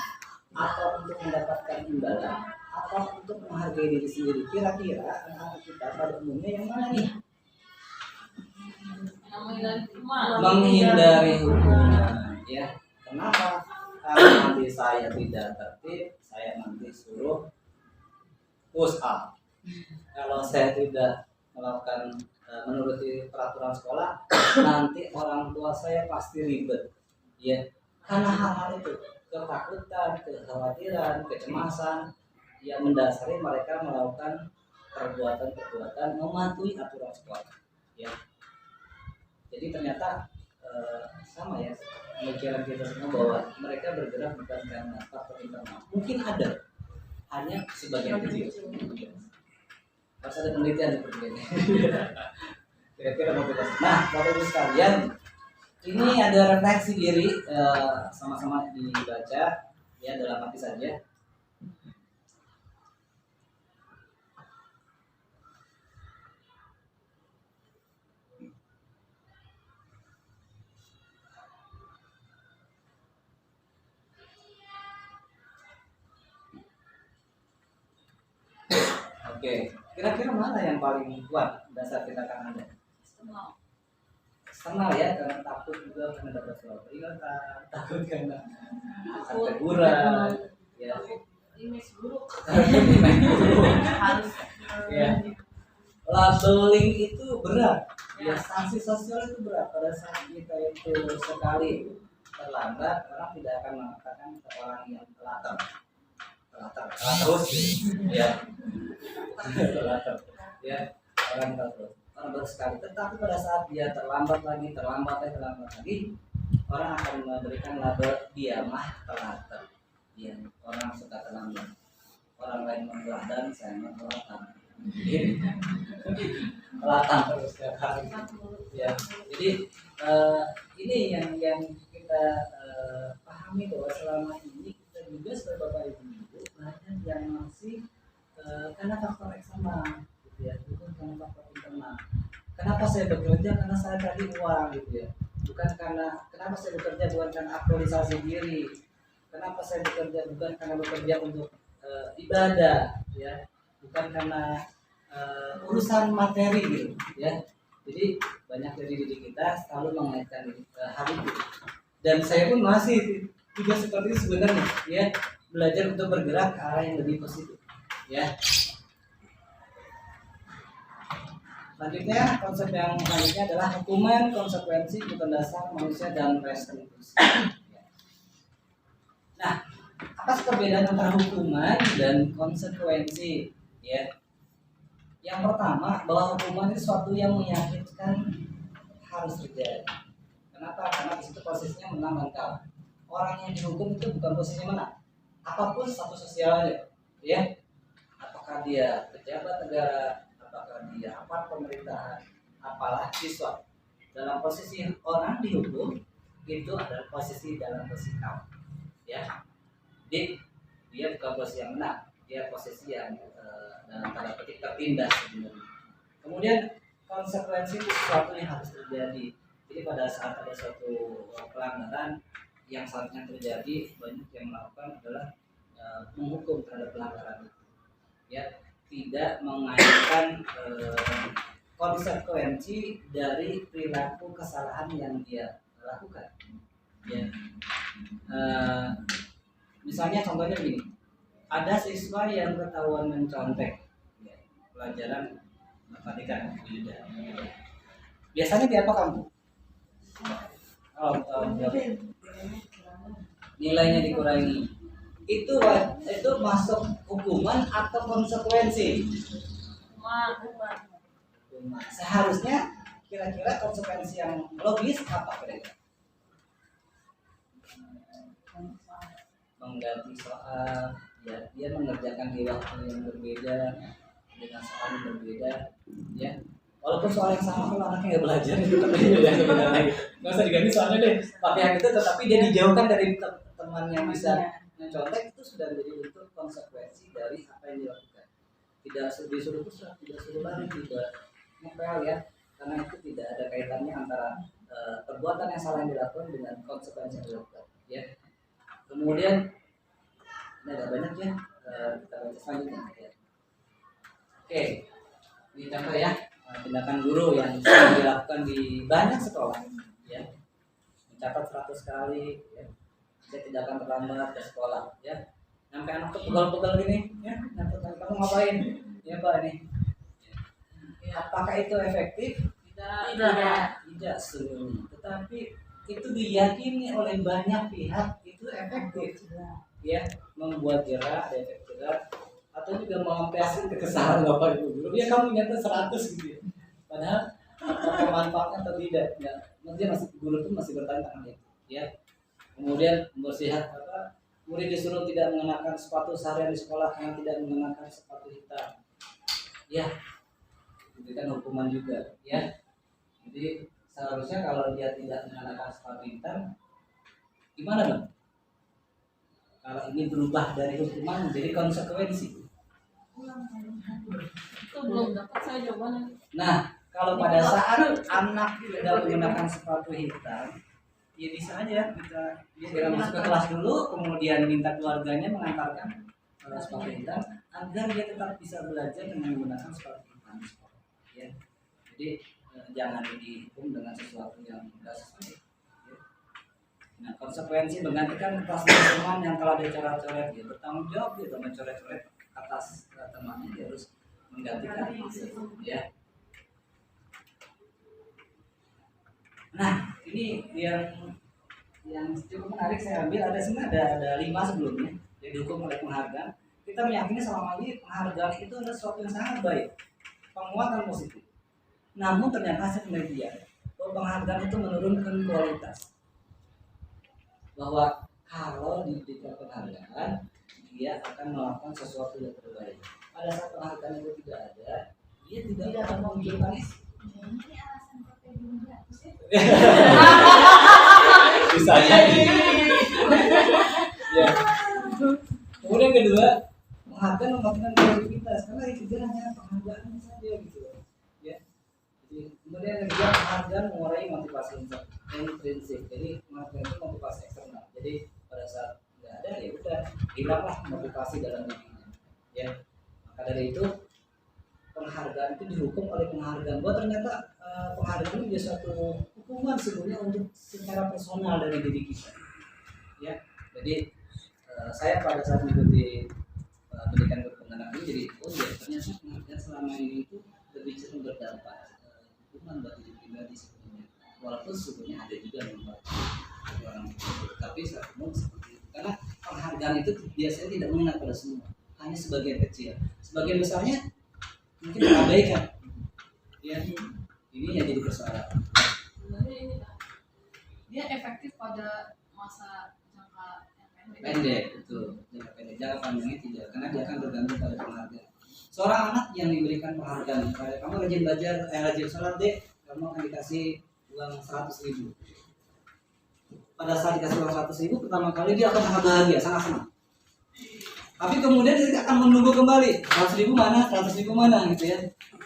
[SPEAKER 2] atau untuk mendapatkan imbalan, atau untuk menghargai diri sendiri? Kira-kira anak-anak kita pada umumnya yang mana nih? Menghindari hukuman. Ya, kenapa? Kalau nanti saya tidak tertib, saya nanti suruh push up. Kalau saya tidak melakukan menuruti peraturan sekolah, nanti orang tua saya pasti ribet. Ya, karena hal-hal itu, ketakutan, kekhawatiran, kecemasan yang mendasari mereka melakukan perbuatan-perbuatan mematuhi aturan sekolah. Ya, Jadi ternyata sama ya pemikiran kita semua bahwa mereka bergerak bukan karena faktor internal. Mungkin ada, hanya sebagian kecil. Harus ada penelitian seperti ini. Kira-kira motivasi. Nah, Bapak Ibu sekalian, ini ada refleksi diri, sama-sama dibaca ya dalam hati saja. Oke, kira-kira mana yang paling kuat dasar kita akan ada? Eksternal ya, karena takut juga karena dapat surat peringatan, takut karena teguran, ya.
[SPEAKER 5] Image buruk.
[SPEAKER 2] Harus. Ya. Labeling itu berat, ya sanksi sosial itu berat pada saat kita itu sekali terlambat, orang tidak akan mengatakan orang yang telat terus, ya. Telater, ya orang terus orang baru sekali, tetapi pada saat dia terlambat lagi orang akan memberikan label dia mah telater, ya orang suka terlambat, orang lain membeladan saya mah telatan, telatan terus setiap hari, ya. Jadi ini yang kita pahami bahwa selama ini kita juga sebagai bapak ibu banyak yang masih karena faktor eksternal, gitu ya, bukan karena faktor internal. Kenapa saya bekerja? Karena saya cari uang, gitu ya. Bukan karena kenapa saya bekerja bukan karena aktualisasi diri. Kenapa saya bekerja bukan karena bekerja untuk ibadah, ya. Bukan karena urusan materi, gitu, ya. Jadi banyak dari diri kita selalu mengaitkan hal itu. Dan saya pun masih juga seperti itu sebenarnya, ya, belajar untuk bergerak ke arah yang lebih positif. Ya. Selanjutnya konsep yang selanjutnya adalah hukuman, konsekuensi, hukum dasar manusia dan restitusi. Nah, apa perbedaan antara hukuman dan konsekuensi? Ya. Yang pertama, bahwa hukuman itu sesuatu yang menyakitkan harus terjadi. Kenapa? Karena di situ posisinya menang dan kalah. Orang yang dihukum itu bukan posisinya menang. Apapun status sosialnya, ya. Apakah dia pejabat negara, apakah dia aparat pemerintahan, apalah siswa. Dalam posisi orang dihukum itu adalah posisi dalam posisi kalah, ya. Jadi dia bukan posisi yang menang, dia posisi yang dalam tanda petik tertindas sebenarnya. Kemudian konsekuensi itu sesuatu yang harus terjadi. Jadi pada saat ada suatu pelanggaran yang seharusnya terjadi, banyak yang melakukan adalah menghukum terhadap pelanggaran itu. Ya, tidak mengaitkan konsekuensi dari perilaku kesalahan yang dia lakukan. Ya. Misalnya contohnya begini, ada siswa yang ketahuan mencontek, ya, pelajaran matematika. Biasanya dia apa kamu? Nilainya dikurangi. Itu masuk hukuman atau konsekuensi? Hukuman. Seharusnya kira-kira konsekuensi yang logis apa kira-kira? Mengganti soal, ya, dia mengerjakan di waktu yang berbeda dengan soal yang berbeda, ya. Walaupun soal yang sama kalau anaknya nggak belajar itu kan beda lagi. Nggak usah diganti soalnya deh. Pakai yang itu, tetapi dia dijauhkan dari teman yang bisa mencontek, itu sudah menjadi bentuk konsekuensi dari apa yang dilakukan. Tidak disuruh pusat, tidak suruh lari, tidak ngepel, ya, karena itu tidak ada kaitannya antara perbuatan yang salah yang dilakukan dengan konsekuensi yang dilakukan, ya. Kemudian ini agak banyak, ya, kita baca selanjutnya, ya. Oke, ini contoh, ya, tindakan guru yang dilakukan di banyak sekolah, ya, mencatat 100 kali, ya. Saya tidak akan terlambat ke sekolah, ya. Sampai anak tuh pegal-pegal gini, ya, kamu ngapain? Ya Pak ini. Apakah itu efektif? Tidak seluruhnya. Tetapi itu diyakini oleh banyak pihak itu efektif, ya, membuat jerak, ada efek jerak, atau juga melampiaskan kekesalan bapak ibu guru. Ya kamu nyata 100 gitu, ya. Padahal apakah manfaatnya atau tidak ya, maksudnya guru itu masih bertanya tentang itu ya. Kemudian bersihat murid disuruh tidak mengenakan sepatu seharian di sekolah karena tidak mengenakan sepatu hitam ya, itu kan hukuman juga ya. Jadi seharusnya kalau dia tidak mengenakan sepatu hitam gimana dong kalau ini berubah dari hukuman menjadi konsekuensi?
[SPEAKER 5] Itu belum dapat saya jawabannya.
[SPEAKER 2] Nah, kalau pada saat anak tidak menggunakan sepatu hitam, ya bisa aja dia masuk ke kelas dulu, kemudian minta keluarganya mengantarkan sepatu hitam agar dia tetap bisa belajar dengan menggunakan sepatu hitam di sekolah. Ya. Jadi jangan dihukum dengan sesuatu yang tidak sesuai. Ya. Nah, konsekuensi menggantikan kertas teman yang telah dicoret-coret, dia bertanggung jawab dia telah mencoret-coret atas temannya, dia harus menggantikan ya. Nah, ini yang cukup menarik saya ambil, ada 5 sebelumnya yang dihukum oleh penghargaan. Kita meyakini selama ini penghargaan itu adalah sesuatu yang sangat baik, penguatan positif. Namun ternyata hasil penelitian bahwa penghargaan itu menurunkan kualitas. Bahwa kalau diberikan penghargaan, dia akan melakukan sesuatu yang terbaik. Pada saat penghargaan itu tidak ada, dia tidak akan menunjukkan bisa jadi. Ya. Kemudian kedua, penghargaan membangun kreativitas karena itu hanya penghargaan saja gitu. Ya. Jadi, kemudian yang kedua, penghargaan mengurangi motivasi intrinsik. Jadi penghargaan itu motivasi eksternal. Jadi pada saat nggak ada ya udah hilanglah motivasi dalam dirinya. Ya. Maka dari itu penghargaan itu dihukum oleh penghargaan. Bahwa ternyata penghargaan itu suatu hukuman sebenarnya untuk secara personal dari diri kita. Ya, jadi saya pada saat mengikuti pendidikan berpengalaman ini jadi ternyata penghargaan selama ini itu lebih cenderung berdampak hukuman bagi diri pribadi sebenarnya. Walaupun sebenarnya ada juga manfaat orang, tapi secara umum seperti itu. Karena penghargaan itu biasanya tidak mengenai pada semua, hanya sebagian kecil. Sebagian besarnya mungkin terabaikan. Ya, ini yang jadi persoalan.
[SPEAKER 5] Sebenarnya ini dia efektif pada masa jangka yang
[SPEAKER 2] Pendek itu, jangka pendek, jangka panjangnya tidak, karena dia akan bergantung pada penghargaan. Seorang anak yang diberikan penghargaan, misalnya kamu rajin belajar, rajin sholat deh, kamu akan dikasih uang 100.000. Pada saat dikasih uang 100.000, pertama kali dia akan sangat bahagia, sangat senang. Tapi kemudian dia akan menunggu kembali 100.000 mana, 100.000 mana gitu ya.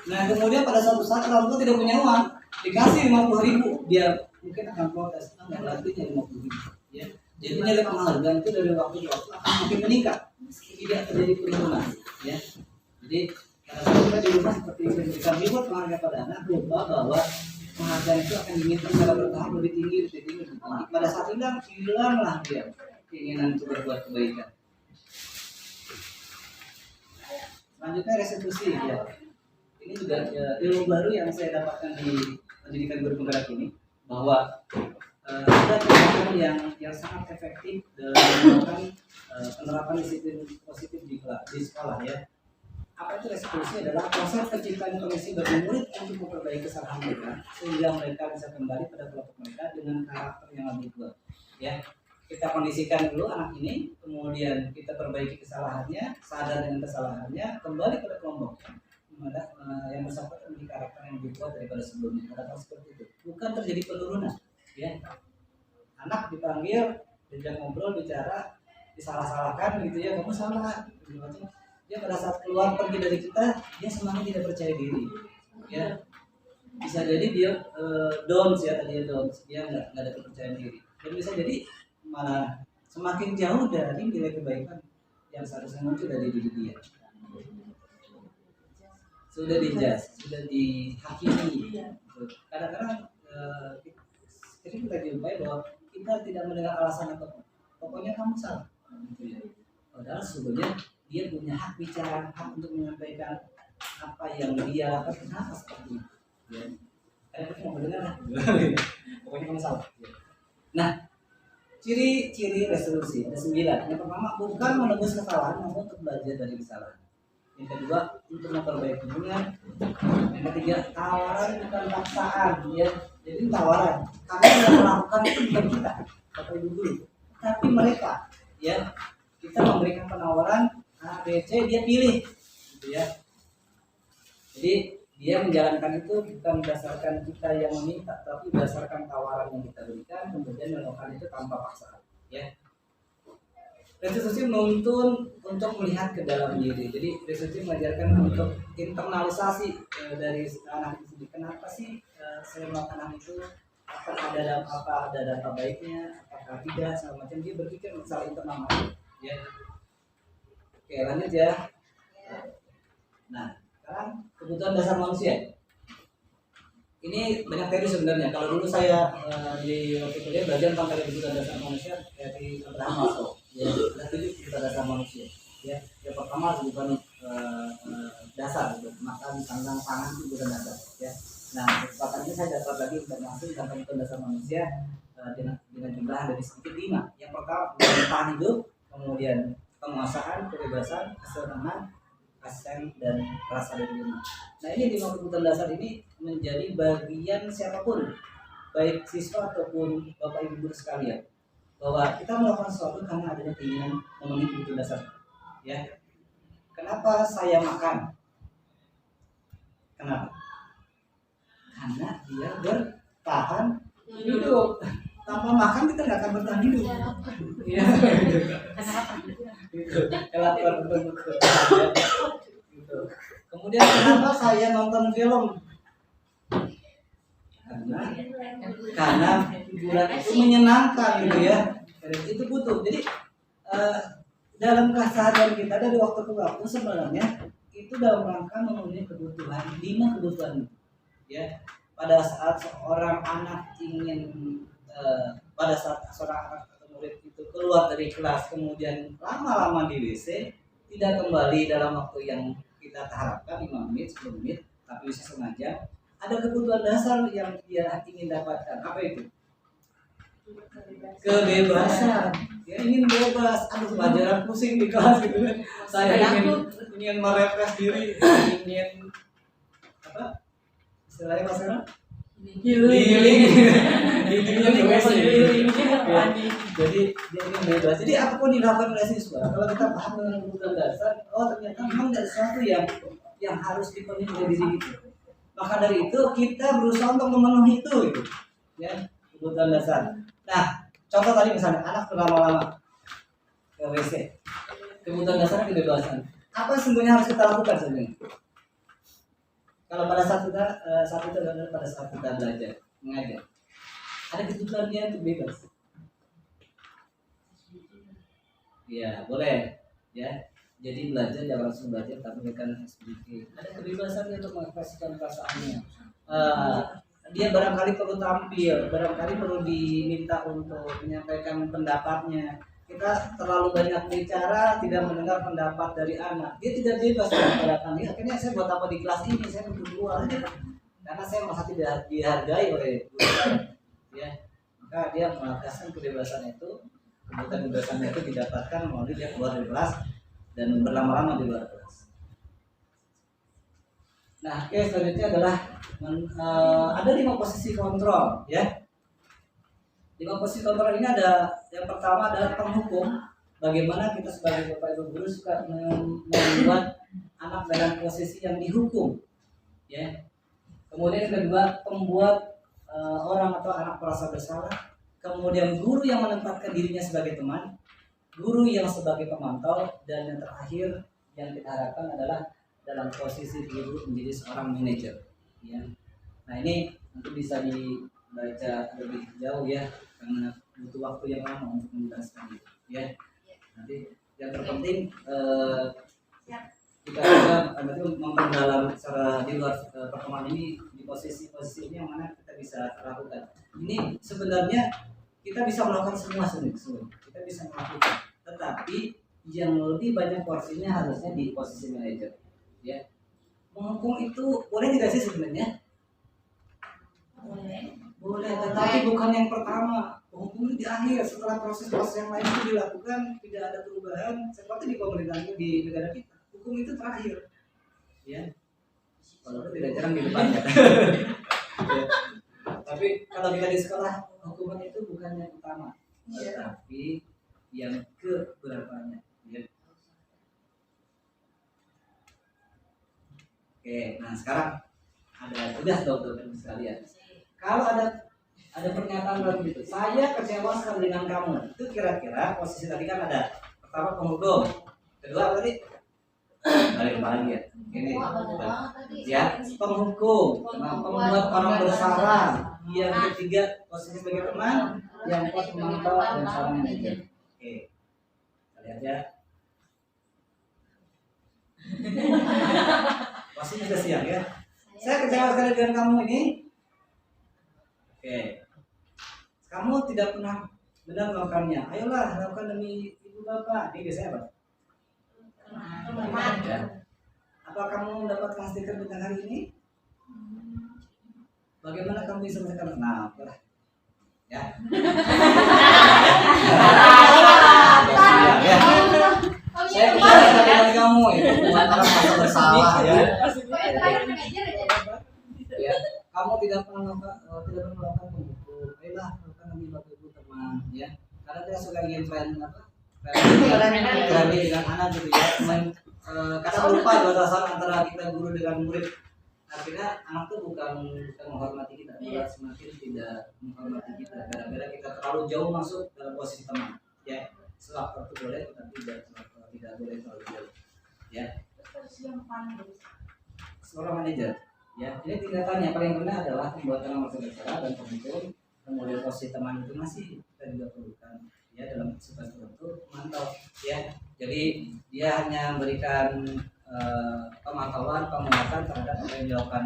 [SPEAKER 2] Nah kemudian pada suatu saat orang tua tidak punya uang, dikasih 50.000, dia mungkin akan protes, nggak artinya 50.000. Ya. Jadi nilai penghargaan itu dari waktu ke waktu akan makin meningkat, tidak terjadi penurunan. Ya. Jadi kalau kita di rumah seperti memberikan reward penghargaan pada anak, lupa bahwa penghargaan itu akan diminta secara bertahap lebih tinggi. Pada saat hilanglah dia keinginan untuk berbuat kebaikan. Selanjutnya restitusi ya. Ini juga ilmu baru yang saya dapatkan di pendidikan guru penggerak ini, bahwa ada tindakan yang sangat efektif dalam melakukan penerapan disiplin positif di sekolah ya. Apa itu restitusi? Adalah proses penciptaan kondisi bagi murid untuk memperbaiki kesalahan mereka sehingga mereka bisa kembali pada kelompok mereka dengan karakter yang lebih kuat. Ya, kita kondisikan dulu anak ini, kemudian kita perbaiki kesalahannya, sadar dengan kesalahannya, kembali pada kelompoknya. Yang bersangkutan memiliki karakter yang lebih kuat daripada sebelumnya. Ada seperti itu. Bukan terjadi penurunan. Ya, anak dipanggil, diajak ngobrol, bicara, disalah-salahkan gitu ya, kamu salah. Dia pada saat keluar pergi dari kita, dia semakin tidak percaya diri. Ya, bisa jadi dia down ya, tadi down, dia nggak ada kepercayaan diri. Dan bisa jadi malah semakin jauh dari nilai kebaikan yang seharusnya muncul dari diri dia. Sudah dijudge, sudah dihakimi. Kadang-kadang kita jumpai bahwa kita tidak mendengar alasan apapun. Pokoknya kamu salah. Padahal sebetulnya dia punya hak bicara, hak untuk menyampaikan apa yang dia lakukan, kenapa seperti itu. Ya. Karena kita mau mendengar, pokoknya kamu salah. Nah, ciri-ciri resolusi ada 9. Yang pertama, bukan menebus kesalahan, namun untuk belajar dari kesalahan. Yang kedua, untuk memperbaiki hubungan. Yang ketiga, tawaran bukan paksaan, ya. Jadi tawaran. Kami yang melakukan itu bukan kita, Bapak Ibu guru, tapi mereka, ya. Kita memberikan penawaran A, B, C, dia pilih, gitu ya. Jadi dia menjalankan itu bukan berdasarkan kita yang meminta, tapi berdasarkan tawaran yang kita berikan, kemudian melakukan itu tanpa paksaan, ya. Restitusi menuntun untuk melihat ke dalam diri. Jadi restitusi mengajarkan untuk internalisasi dari anak itu. Kenapa sih saya melakukan hal itu? Apa ada data baiknya? Apakah tidak? Segala macam. Dia berpikir secara internal. Ya. Oke, lanjut ya. Nah, sekarang kebutuhan dasar manusia. Ini banyak teori sebenarnya. Kalau dulu saya di waktu kuliah belajar tentang kebutuhan dasar manusia dari Abraham Maslow. Ya, ada 7 kebutuhan dasar manusia. Ya, yang pertama kebutuhan dasar, makan, sandang, pangan itu kebutuhan dasar. Ya. Nah, kesempatan ini saya dapat lagi informasi tentang kebutuhan dasar manusia dengan jumlah dari sedikit 5. Yang pertama bertahan hidup, kemudian penguasaan, kebebasan, kesenangan, kasih dan rasa diterima. Nah, ini 5 kebutuhan dasar ini menjadi bagian siapapun, baik siswa ataupun bapak ibu guru sekalian, bahwa kita melakukan sesuatu karena adanya keinginan memenuhi kebutuhan dasar. Ya, kenapa saya makan? Kenapa? Karena dia bertahan hidup. Tanpa makan kita nggak akan bertahan hidup. Iya. Gitu. Kemudian kenapa saya nonton film? Karena hiburan itu menyenangkan gitu ya. Itu butuh. Jadi dalam keseharian kita dari waktu ke waktu sebenarnya itu dalam rangka memenuhi kebutuhan 5 kebutuhan. Ya, pada saat seorang anak ingin pada saat seorang anak atau murid itu keluar dari kelas kemudian lama-lama di WC tidak kembali dalam waktu yang kita harapkan 5 menit 10 menit tapi bisa sengaja, ada kebutuhan dasar yang dia ingin dapatkan. Apa itu? Kebebasan. Dia ingin bebas. Aduh, pelajaran pusing di kelas gitu kan. Saya ingin merefresh diri, ingin apa? Istilahnya masalah healing. Jadi dia ingin bebas. Jadi apapun dilakukan oleh siswa, kalau kita paham dengan kebutuhan dasar, oh ternyata memang ada sesuatu yang harus dipenuhi oleh diri kita. Maka dari itu kita berusaha untuk memenuhi itu, gitu. Ya, kebutuhan dasar. Nah, contoh tadi misalnya anak berlama-lama ke WC, kebutuhan dasarnya kebebasan. Apa sebenarnya harus kita lakukan sebenarnya? Kalau pada saat itu adalah pada saat kita belajar, mengajar, ada kebutuhan dia untuk bebas. Ya, boleh, ya. Jadi belajar jangan langsung belajar tapi memberikan sedikit. Ada kebebasan untuk mengekspresikan perasaannya. Dia barangkali perlu tampil, barangkali perlu diminta untuk menyampaikan pendapatnya. Kita terlalu banyak bicara, tidak mendengar pendapat dari anak. Dia tidak bebas mengatakan, akhirnya saya buat apa di kelas ini? Saya butuh keluar aja, karena saya merasa tidak dihargai oleh guru. Ya, maka dia melepaskan kebebasan itu. Kemudian kebebasan itu didapatkan melalui dia keluar dari kelas dan berlama-lama di luar kelas. Nah, selanjutnya adalah ada 5 posisi kontrol, ya. 5 posisi kontrol ini ada, yang pertama adalah penghukum. Bagaimana kita sebagai bapak ibu guru suka membuat anak dalam posisi yang dihukum, ya. Kemudian yang kedua, pembuat orang atau anak merasa bersalah. Kemudian guru yang menempatkan dirinya sebagai teman, guru yang sebagai pemantau, dan yang terakhir yang kita harapkan adalah dalam posisi guru menjadi seorang manajer, ya. Nah, ini nanti bisa dibaca lebih jauh ya, karena butuh waktu yang lama untuk menjelaskan itu, ya. Nanti yang terpenting kita bisa memperdalam secara di luar pertemuan ini di posisi-posisi yang mana kita bisa lakukan. Ini sebenarnya kita bisa melakukan semua sebenarnya. Kita bisa melakukan, tetapi yang lebih banyak porsinya harusnya di posisi manajer, ya. Menghukum itu boleh tidak sih sebenarnya? Boleh, tetapi bukan yang pertama. Hukum itu di akhir, setelah proses-proses yang lain itu dilakukan, tidak ada perubahan seperti di pemerintahan di negara kita. hukum itu terakhir, ya. Walaupun tidak jarang di depan ya. Tapi kalau kita di sekolah, hukuman itu bukan yang utama, tetapi yang keberapanya. Ya. Oke, nah sekarang udah teman-teman sekalian. Kalau ada pernyataan begitu, saya kecewa sekali dengan kamu. Itu kira-kira posisi tadi kan ada pertama penghukum, kedua apa tadi? Balik lagi ya. Ini ya penghukum, pembuat orang bersalah. Yang ketiga posisi sebagai teman, yang keempat pemantau dan saling manajer. Oke, kita lihat ya. Pasti sudah siap ya. Saya kecewa sekali dengan kamu ini. Oke. Kamu tidak pernah benar melakukannya. Ayolah lakukan demi ibu bapak. Ini biasanya apa? Ya. Apa kamu mendapatkan stiker bintang hari ini? Bagaimana kamu bisa menekan? Nah, oke lah. Ya. Ya. Saya kecewa sekali dengan kamu itu buat orang merasa bersalah ya. Ya. Kamu tidak pernah melakukan pembuku. Ayolah lakukan demi bapak ibu teman ya. Karena kita suka ingin friendly dengan anak gitu ya. Kadang lupa batasan antara kita guru dengan murid. Akhirnya anak tuh bukan menghormati kita, malah semakin tidak menghormati kita. Gara-gara kita terlalu jauh masuk dalam posisi teman. Ya, sewaktu itu boleh, tapi tidak boleh terlalu jauh. Ya. Seorang manajer. Ya, ini tingkatannya paling rendah adalah pembuatan nomor bersalah dan penghukum. Kemudian posisi teman itu masih kita juga perlukan ya dalam situasi tertentu memantau ya. Jadi dia hanya memberikan pemantauan, penguatan terhadap apa yang dilakukan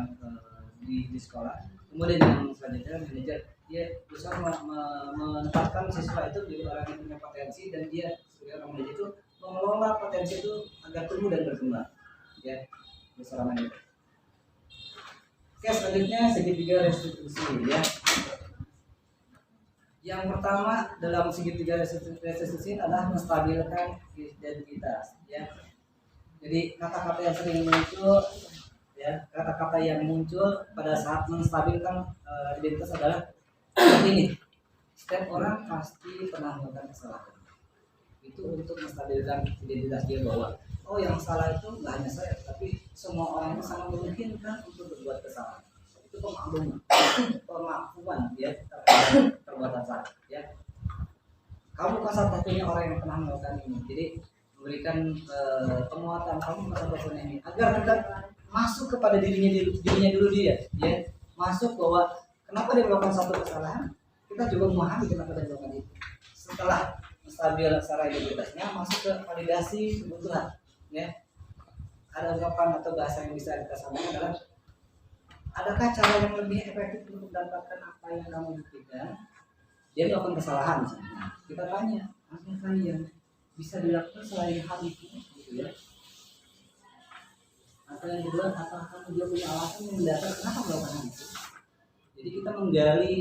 [SPEAKER 2] di sekolah. Kemudian yang selanjutnya manajer dia berusaha menempatkan siswa itu di orang yang punya potensi dan dia sebagai orang manajer itu mengelola potensi itu agar tumbuh dan berkembang ya bersama manajer. Oke, selanjutnya segitiga restitusi ya. Yang pertama dalam segitiga restitusi adalah menstabilkan identitas ya. Jadi kata-kata yang sering muncul ya, kata-kata yang muncul pada saat menstabilkan identitas adalah ini. Setiap orang pasti pernah melakukan kesalahan. Itu untuk menstabilkan identitas dia bahwa oh yang salah itu nggak hanya saya, tapi semua orang itu sangat memungkinkan untuk berbuat kesalahan. Itu pemakzulan ya terhadap perbuatan salah ya. Kamu kan satu-satunya orang yang pernah melakukan ini. Jadi memberikan penguatan kamu satu-satunya ini agar kita masuk kepada dirinya dulu dia ya. Masuk bahwa kenapa dia melakukan satu kesalahan, kita juga memahami kenapa dia melakukan itu. Setelah stabil secara identitasnya, masuk ke validasi kebutuhan ya. Ada ungkapan atau bahasa yang bisa kita sampaikan adalah adakah cara yang lebih efektif untuk mendapatkan apa yang kamu buktikan? Dia melakukan kesalahan misalnya. Kita tanya, apakah yang bisa dilakukan selain hal itu gitu ya? Atau yang kedua, apakah dia punya alasan yang mendasar kenapa melakukan hal itu? Jadi kita menggali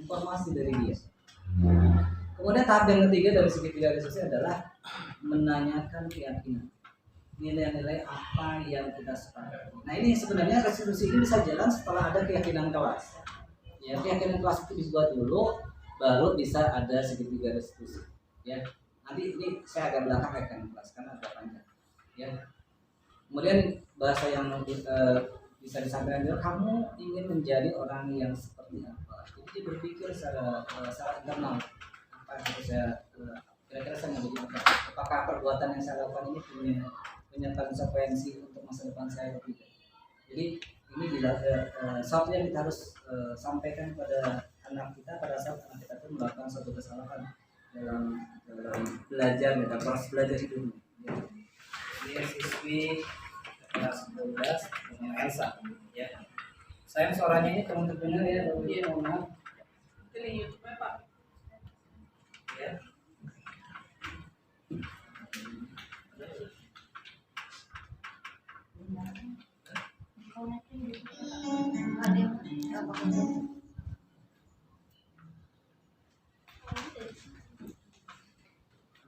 [SPEAKER 2] informasi dari dia. Kemudian tahap yang ketiga dari segitiga restitusi adalah menanyakan keyakinan. Nilai-nilai apa yang kita sepakati. Nah ini sebenarnya restitusi ini bisa jalan setelah ada keyakinan kelas. Ya keyakinan kelas itu dibuat dulu, baru bisa ada segitiga restitusi. Ya nanti ini saya agak belakang keyakinan kelas karena agak panjang. Ya kemudian bahasa yang bisa disampaikan juga, kamu ingin menjadi orang yang seperti apa? Jadi berpikir secara internal. Apa yang saya kira-kira saya mau jadi apa? Apakah perbuatan yang saya lakukan ini punya konsekuensi untuk masa depan saya atau tidak? Jadi ini sesuatu yang kita harus sampaikan kepada anak kita pada saat anak kita itu melakukan suatu kesalahan dalam belajar dalam proses belajar itu. Ini siswi kelas 12 dengan Elsa ya. Sayang suaranya ini teman terdengar ya, mohon maaf.
[SPEAKER 5] Pilih YouTube-nya Pak.
[SPEAKER 2] Ya.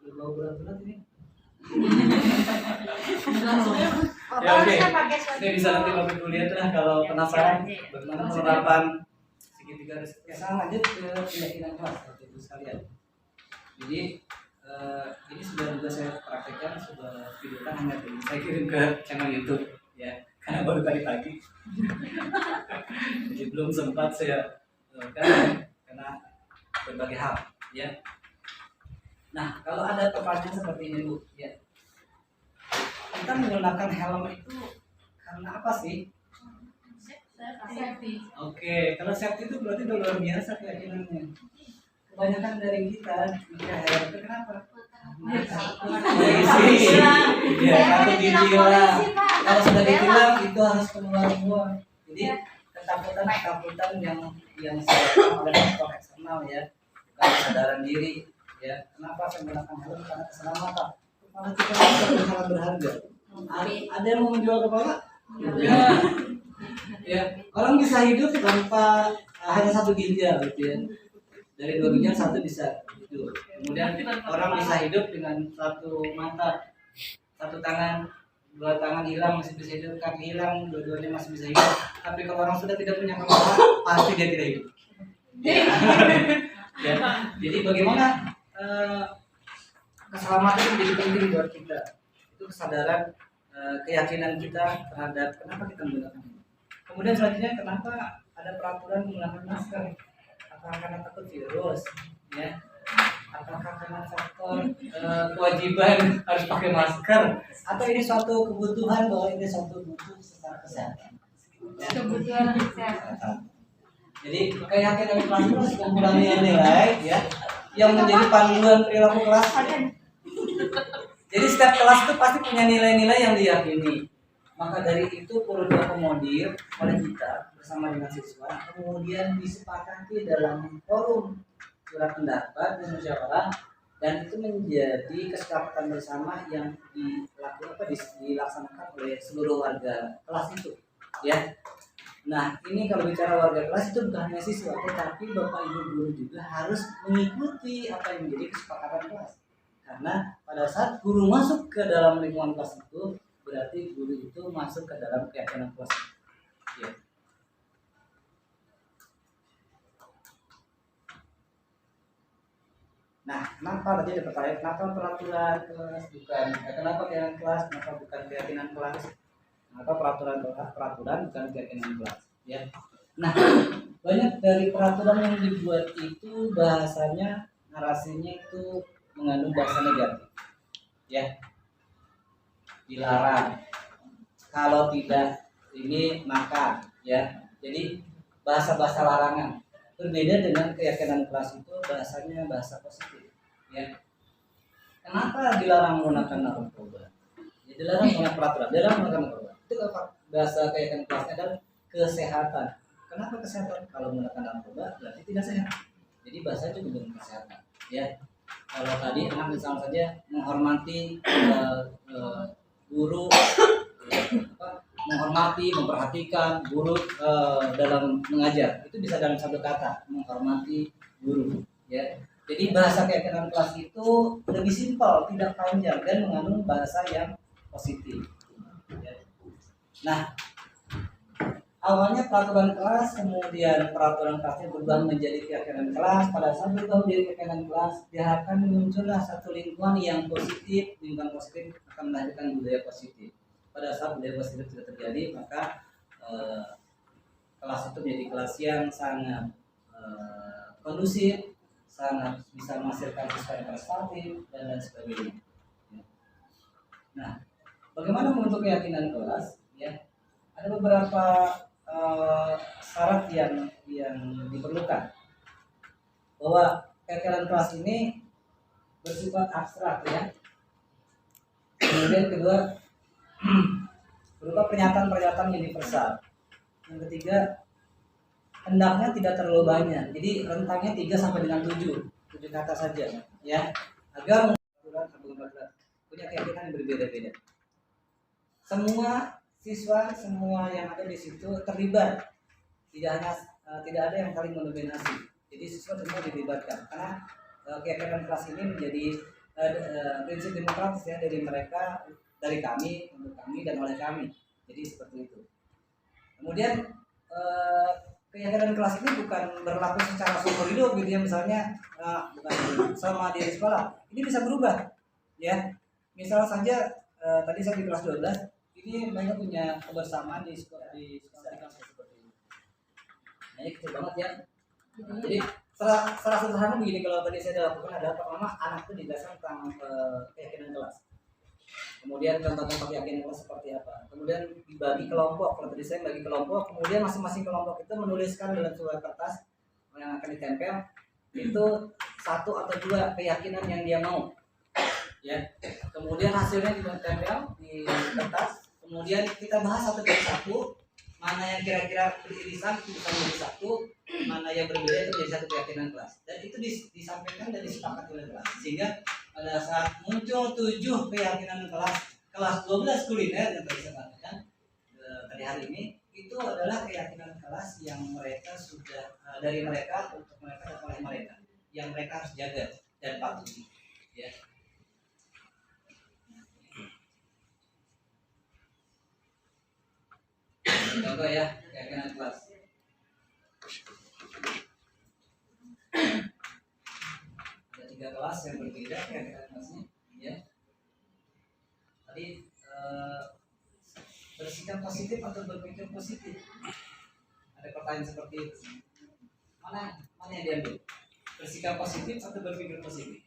[SPEAKER 2] Udah berat-berat ini. Ya oke. Ini bisa nanti Bapak Ibu lihat lah kalau penasaran bagaimana penerapan segitiga resiko. Sekarang lanjut ke keyakinan kelas Bapak Ibu sekalian. Jadi ini sudah juga saya praktekkan, sudah videokan, hanya saya kirim ke channel YouTube ya, karena baru tadi pagi. Jadi belum sempat saya karena berbagai hal ya. Nah, kalau ada pertanyaan seperti ini Bu, ya. Kita menggunakan helm itu karena apa sih?
[SPEAKER 5] Safety.
[SPEAKER 2] Oke, kalau safety itu berarti udah luar biasa keyakinannya. Kebanyakan dari kita pakai helm itu kenapa? Ya, takut ditilang. Kalau sudah ditilang itu harus keluar semua. Jadi ketakutan yang disebabkan oleh faktor eksternal ya, bukan kesadaran diri ya. Kenapa saya menggunakan helm? Karena keselamatan. Kepala kita sangat berharga. Ada yang mau menjual kepala? Ya, orang bisa hidup tanpa hanya satu ginjal gitu ya. Dari 2 ginjal 1 bisa hidup. Kemudian orang bisa hidup dengan 1 mata, 1 tangan, 2 tangan hilang masih bisa hidup, kaki hilang dua-duanya masih bisa hidup. Tapi kalau orang sudah tidak punya kepala, pasti dia tidak hidup. Ya. Jadi bagaimana keselamatan itu menjadi penting buat kita. Itu kesadaran, keyakinan kita terhadap kenapa kita menggunakan ini. Kemudian selanjutnya kenapa ada peraturan menggunakan masker? Apakah karena takut virus? Ya. Apakah karena faktor kewajiban harus pakai masker? Atau ini suatu kebutuhan bahwa ini suatu butuh secara kesehatan? Ya.
[SPEAKER 5] Kebutuhan kesehatan.
[SPEAKER 2] Jadi keyakinan kelas itu harus mengurangi nilai ya, yang menjadi panduan perilaku kelas. Jadi setiap kelas itu pasti punya nilai-nilai yang diyakini. Maka dari itu perlu diakomodir oleh kita bersama dengan siswa, kemudian disepakati dalam forum surat pendapat dan musyawarah, dan itu menjadi kesepakatan bersama yang dilaksanakan oleh seluruh warga kelas itu. Ya. Nah, ini kalau bicara warga kelas itu bukan hanya siswa, tetapi Bapak Ibu guru juga harus mengikuti apa yang menjadi kesepakatan kelas. Karena pada saat guru masuk ke dalam lingkungan kelas itu, berarti guru itu masuk ke dalam keyakinan kelas. Ya. Nah, kenapa tadi ada pertanyaan, kenapa peraturan kelas bukan, kenapa keyakinan kelas, kenapa bukan keyakinan kelas? Kenapa peraturan bukan keyakinan kelas? Ya. Nah, banyak dari peraturan yang dibuat itu bahasanya, narasinya itu mengandung bahasa negatif. Ya. Dilarang. Kalau tidak ini maka ya. Jadi bahasa-bahasa larangan. Berbeda dengan keyakinan kelas itu bahasanya bahasa positif. Ya. Kenapa dilarang menggunakan narkoba? Ya, dilarang menggunakan peraturan, dilarang menggunakan narkoba. Itu apa? Bahasa keyakinan kelasnya adalah kesehatan. Kenapa kesehatan? Kalau menggunakan narkoba berarti tidak sehat. Jadi bahasa itu bukan kesehatan. Ya. Kalau tadi anak misalnya saja menghormati guru, menghormati, memperhatikan guru dalam mengajar, itu bisa dalam satu kata, menghormati guru. Ya. Jadi bahasa keyakinan kelas itu lebih simpel, tidak panjang dan mengandung bahasa yang positif. Ya. Nah, awalnya peraturan kelas, kemudian peraturan kelasnya berubah menjadi keyakinan kelas. Pada saat berubah menjadi keyakinan kelas, diharapkan muncullah satu lingkungan yang positif. Lingkungan positif akan melahirkan budaya positif. Pada saat budaya positif sudah terjadi, maka kelas itu menjadi kelas yang sangat kondusif, sangat bisa menghasilkan siswa yang prestatif dan lain sebagainya. Nah, bagaimana membentuk keyakinan kelas? Ya, ada beberapa syarat yang diperlukan, bahwa keyakinan kelas ini bersifat abstrak ya. Kemudian kedua, berupa pernyataan-pernyataan universal. Yang ketiga, hendaknya tidak terlalu banyak. Jadi rentangnya 3 sampai dengan 7 kata saja ya. Agar punya keyakinan yang berbeda-beda. Semua siswa, semua yang ada di situ terlibat. Tidak ada yang saling mendominasi. Jadi siswa semua dilibatkan karena keyakinan kelas ini menjadi prinsip demokratis ya dari mereka dari kami untuk kami dan oleh kami. Jadi seperti itu. Kemudian keyakinan kelas ini bukan berlaku secara seumur hidup gitu ya, misalnya bukan sama di sekolah. Ini bisa berubah ya. Misal saja tadi saya di kelas 12, ini mereka punya kebersamaan di sekolah di kelas seperti ini. Nah, ini kecil banget ya. Jadi secara sederhana begini, kalau tadi saya lakukan adalah pertama anak itu dijelaskan tentang keyakinan kelas. Kemudian contoh-contoh keyakinan kelas seperti apa. Kemudian dibagi kelompok. Kalau tadi saya bagi kelompok, kemudian masing-masing kelompok itu menuliskan dalam sebuah kertas yang akan ditempel itu 1 atau 2 keyakinan yang dia mau. Ya. Kemudian hasilnya ditempel di kertas. Kemudian kita bahas satu per satu, mana yang kira-kira beririsan itu bisa menjadi satu, mana yang berbeda itu menjadi satu keyakinan kelas. Dan itu disampaikan dan disepakati oleh kelas. Sehingga pada saat muncul 7 keyakinan kelas 12 kuliner yang tadi saya katakan tadi hari ini, itu adalah keyakinan kelas yang mereka sudah dari mereka untuk mereka dan oleh mereka, yang mereka harus jaga dan patuhi. Ya. Contoh ya, keyakinan kelas. Ada 3 kelas yang berbeda keyakinan kelasnya, ya. Tadi bersikap positif atau berpikir positif. Ada pertanyaan seperti itu. Mana yang diambil? Bersikap positif atau berpikir positif?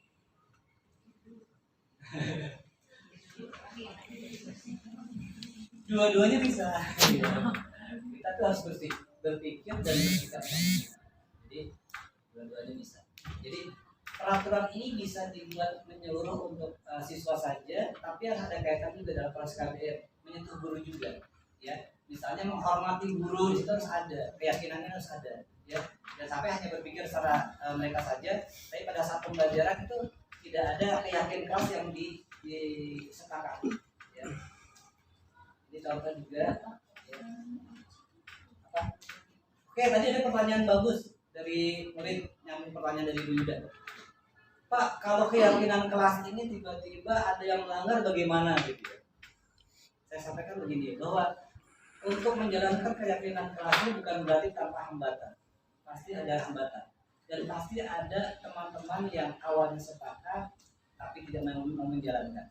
[SPEAKER 2] Dua-duanya bisa. Kita tuh harus berpikir dan bersikap positif. Jadi dua-duanya bisa. Jadi peraturan ini bisa dibuat menyeluruh untuk siswa saja, tapi harus ada kaitan juga dalam proses KBR, menyentuh guru juga. Ya, misalnya menghormati guru di situ harus ada, keyakinannya harus ada. Ya, dan sampai hanya berpikir secara mereka saja, tapi pada saat pembelajaran itu tidak ada keyakinan kelas yang disepakati. Ya. Ini contoh juga. Ya. Apa? Oke, tadi ada pertanyaan bagus dari murid yang pertanyaan dari Bu Yuda. Pak, kalau keyakinan kelas ini tiba-tiba ada yang melanggar bagaimana gitu ya? Saya sampaikan begini, bahwa untuk menjalankan keyakinan kelas ini bukan berarti tanpa hambatan. Pasti ada hambatan. Dan pasti ada teman-teman yang awalnya sepakat tapi tidak mau menjalankan.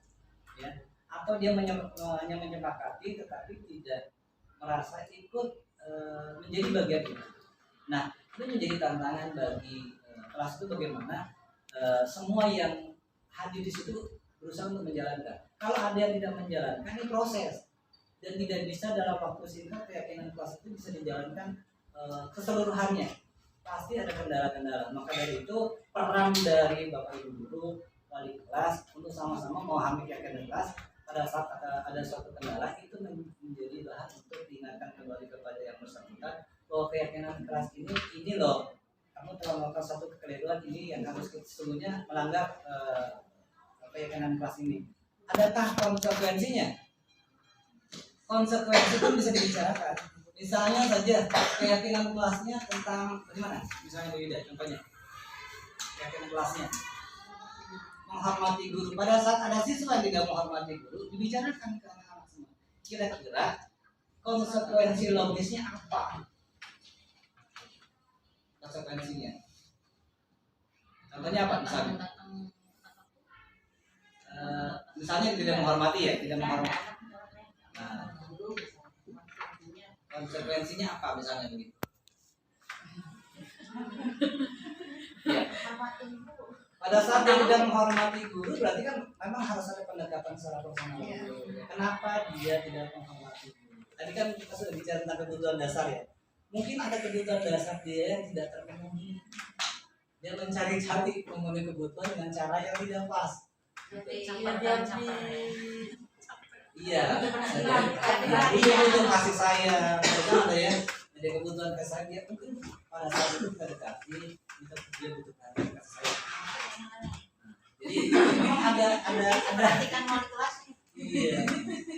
[SPEAKER 2] Ya. Atau dia hanya menyepakati tetapi tidak merasa ikut menjadi bagian itu. Nah, itu menjadi tantangan bagi kelas itu bagaimana semua yang hadir di situ berusaha untuk menjalankan. Kalau ada yang tidak menjalankan, ini proses dan tidak bisa dalam waktu singkat keyakinan kelas itu bisa dijalankan keseluruhannya. Pasti ada kendala-kendala. Maka dari itu peran dari Bapak Ibu guru, wali kelas untuk sama-sama memahami keyakinan kelas. Pada saat ada suatu kendala itu menjadi bahan untuk diingatkan kembali kepada yang bersangkutan bahwa keyakinan kelas ini loh, kamu telah melakukan satu kekeliruan ini yang harus sesungguhnya melanggar keyakinan kelas ini. Adakah konsekuensinya? Konsekuensi itu bisa dibicarakan. Misalnya saja keyakinan kelasnya tentang bagaimana? Misalnya berbeda contohnya. Keyakinan kelasnya menghormati guru. Pada saat ada siswa yang tidak menghormati guru, dibicarakan ke anak-anak semua. Kira-kira konsekuensi logisnya apa? Konsekuensinya. Contohnya apa misalnya? Misalnya tidak menghormati ya, tidak menghormati. Nah, konsekuensinya apa misalnya begitu? Ya. Pada saat dia tidak menghormati guru, berarti kan memang harus ada pendekatan secara personal. Kenapa dia tidak menghormati guru? Tadi kan kita sudah bicara tentang kebutuhan dasar ya. Mungkin ada kebutuhan dasar dia yang tidak terpenuhi. Dia mencari-cari memenuhi kebutuhan dengan cara yang tidak pas. Iya. Dia butuh kasih sayang. Ada ya. Ada kebutuhan kasih sayang. Dia mungkin pada saat itu kita dekati, dia butuh kasih sayang. Jadi ada
[SPEAKER 6] perhatikan wali kelas.
[SPEAKER 2] Iya.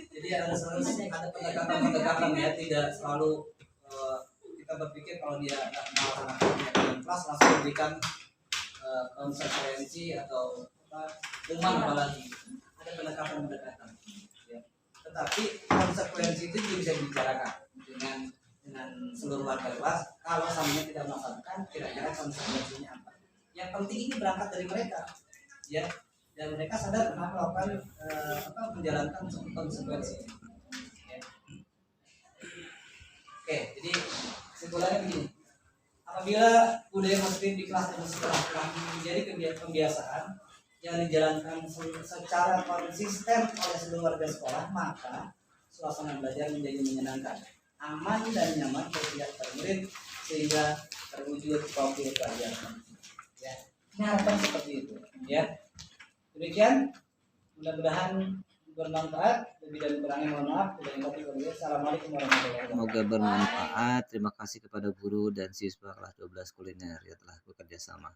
[SPEAKER 2] Jadi harus ada pendekatan ya, tidak selalu kita berpikir kalau dia tidak melaksanakan kelas langsung memberikan konsekuensi atau hukuman apalagi. Ada pendekatan ya. tetapi konsekuensi itu juga bisa dibicarakan dengan seluruh warga kelas. Kalau samanya tidak melaksanakan, kira-kira konsekuensinya apa? Yang penting ini berangkat dari mereka, ya, dan mereka sadar kenapa melakukan menjalankan konsekuensi. Ya. Oke, jadi kesimpulannya begini. Apabila budaya positif di kelas dan sekolah telah menjadi kebiasaan yang dijalankan secara konsisten oleh seluruh warga sekolah, maka suasana belajar menjadi menyenangkan, aman dan nyaman bagi para murid sehingga terwujud profil pelajaran. Ya, ini harapan seperti itu. Ya, demikian. Mudah-mudahan bermanfaat. Lebih dan kurangnya mohon maaf. Assalamualaikum warahmatullahi wabarakatuh.
[SPEAKER 1] Semoga bermanfaat. Terima kasih kepada guru dan siswa kelas 12 kuliner yang telah bekerja sama.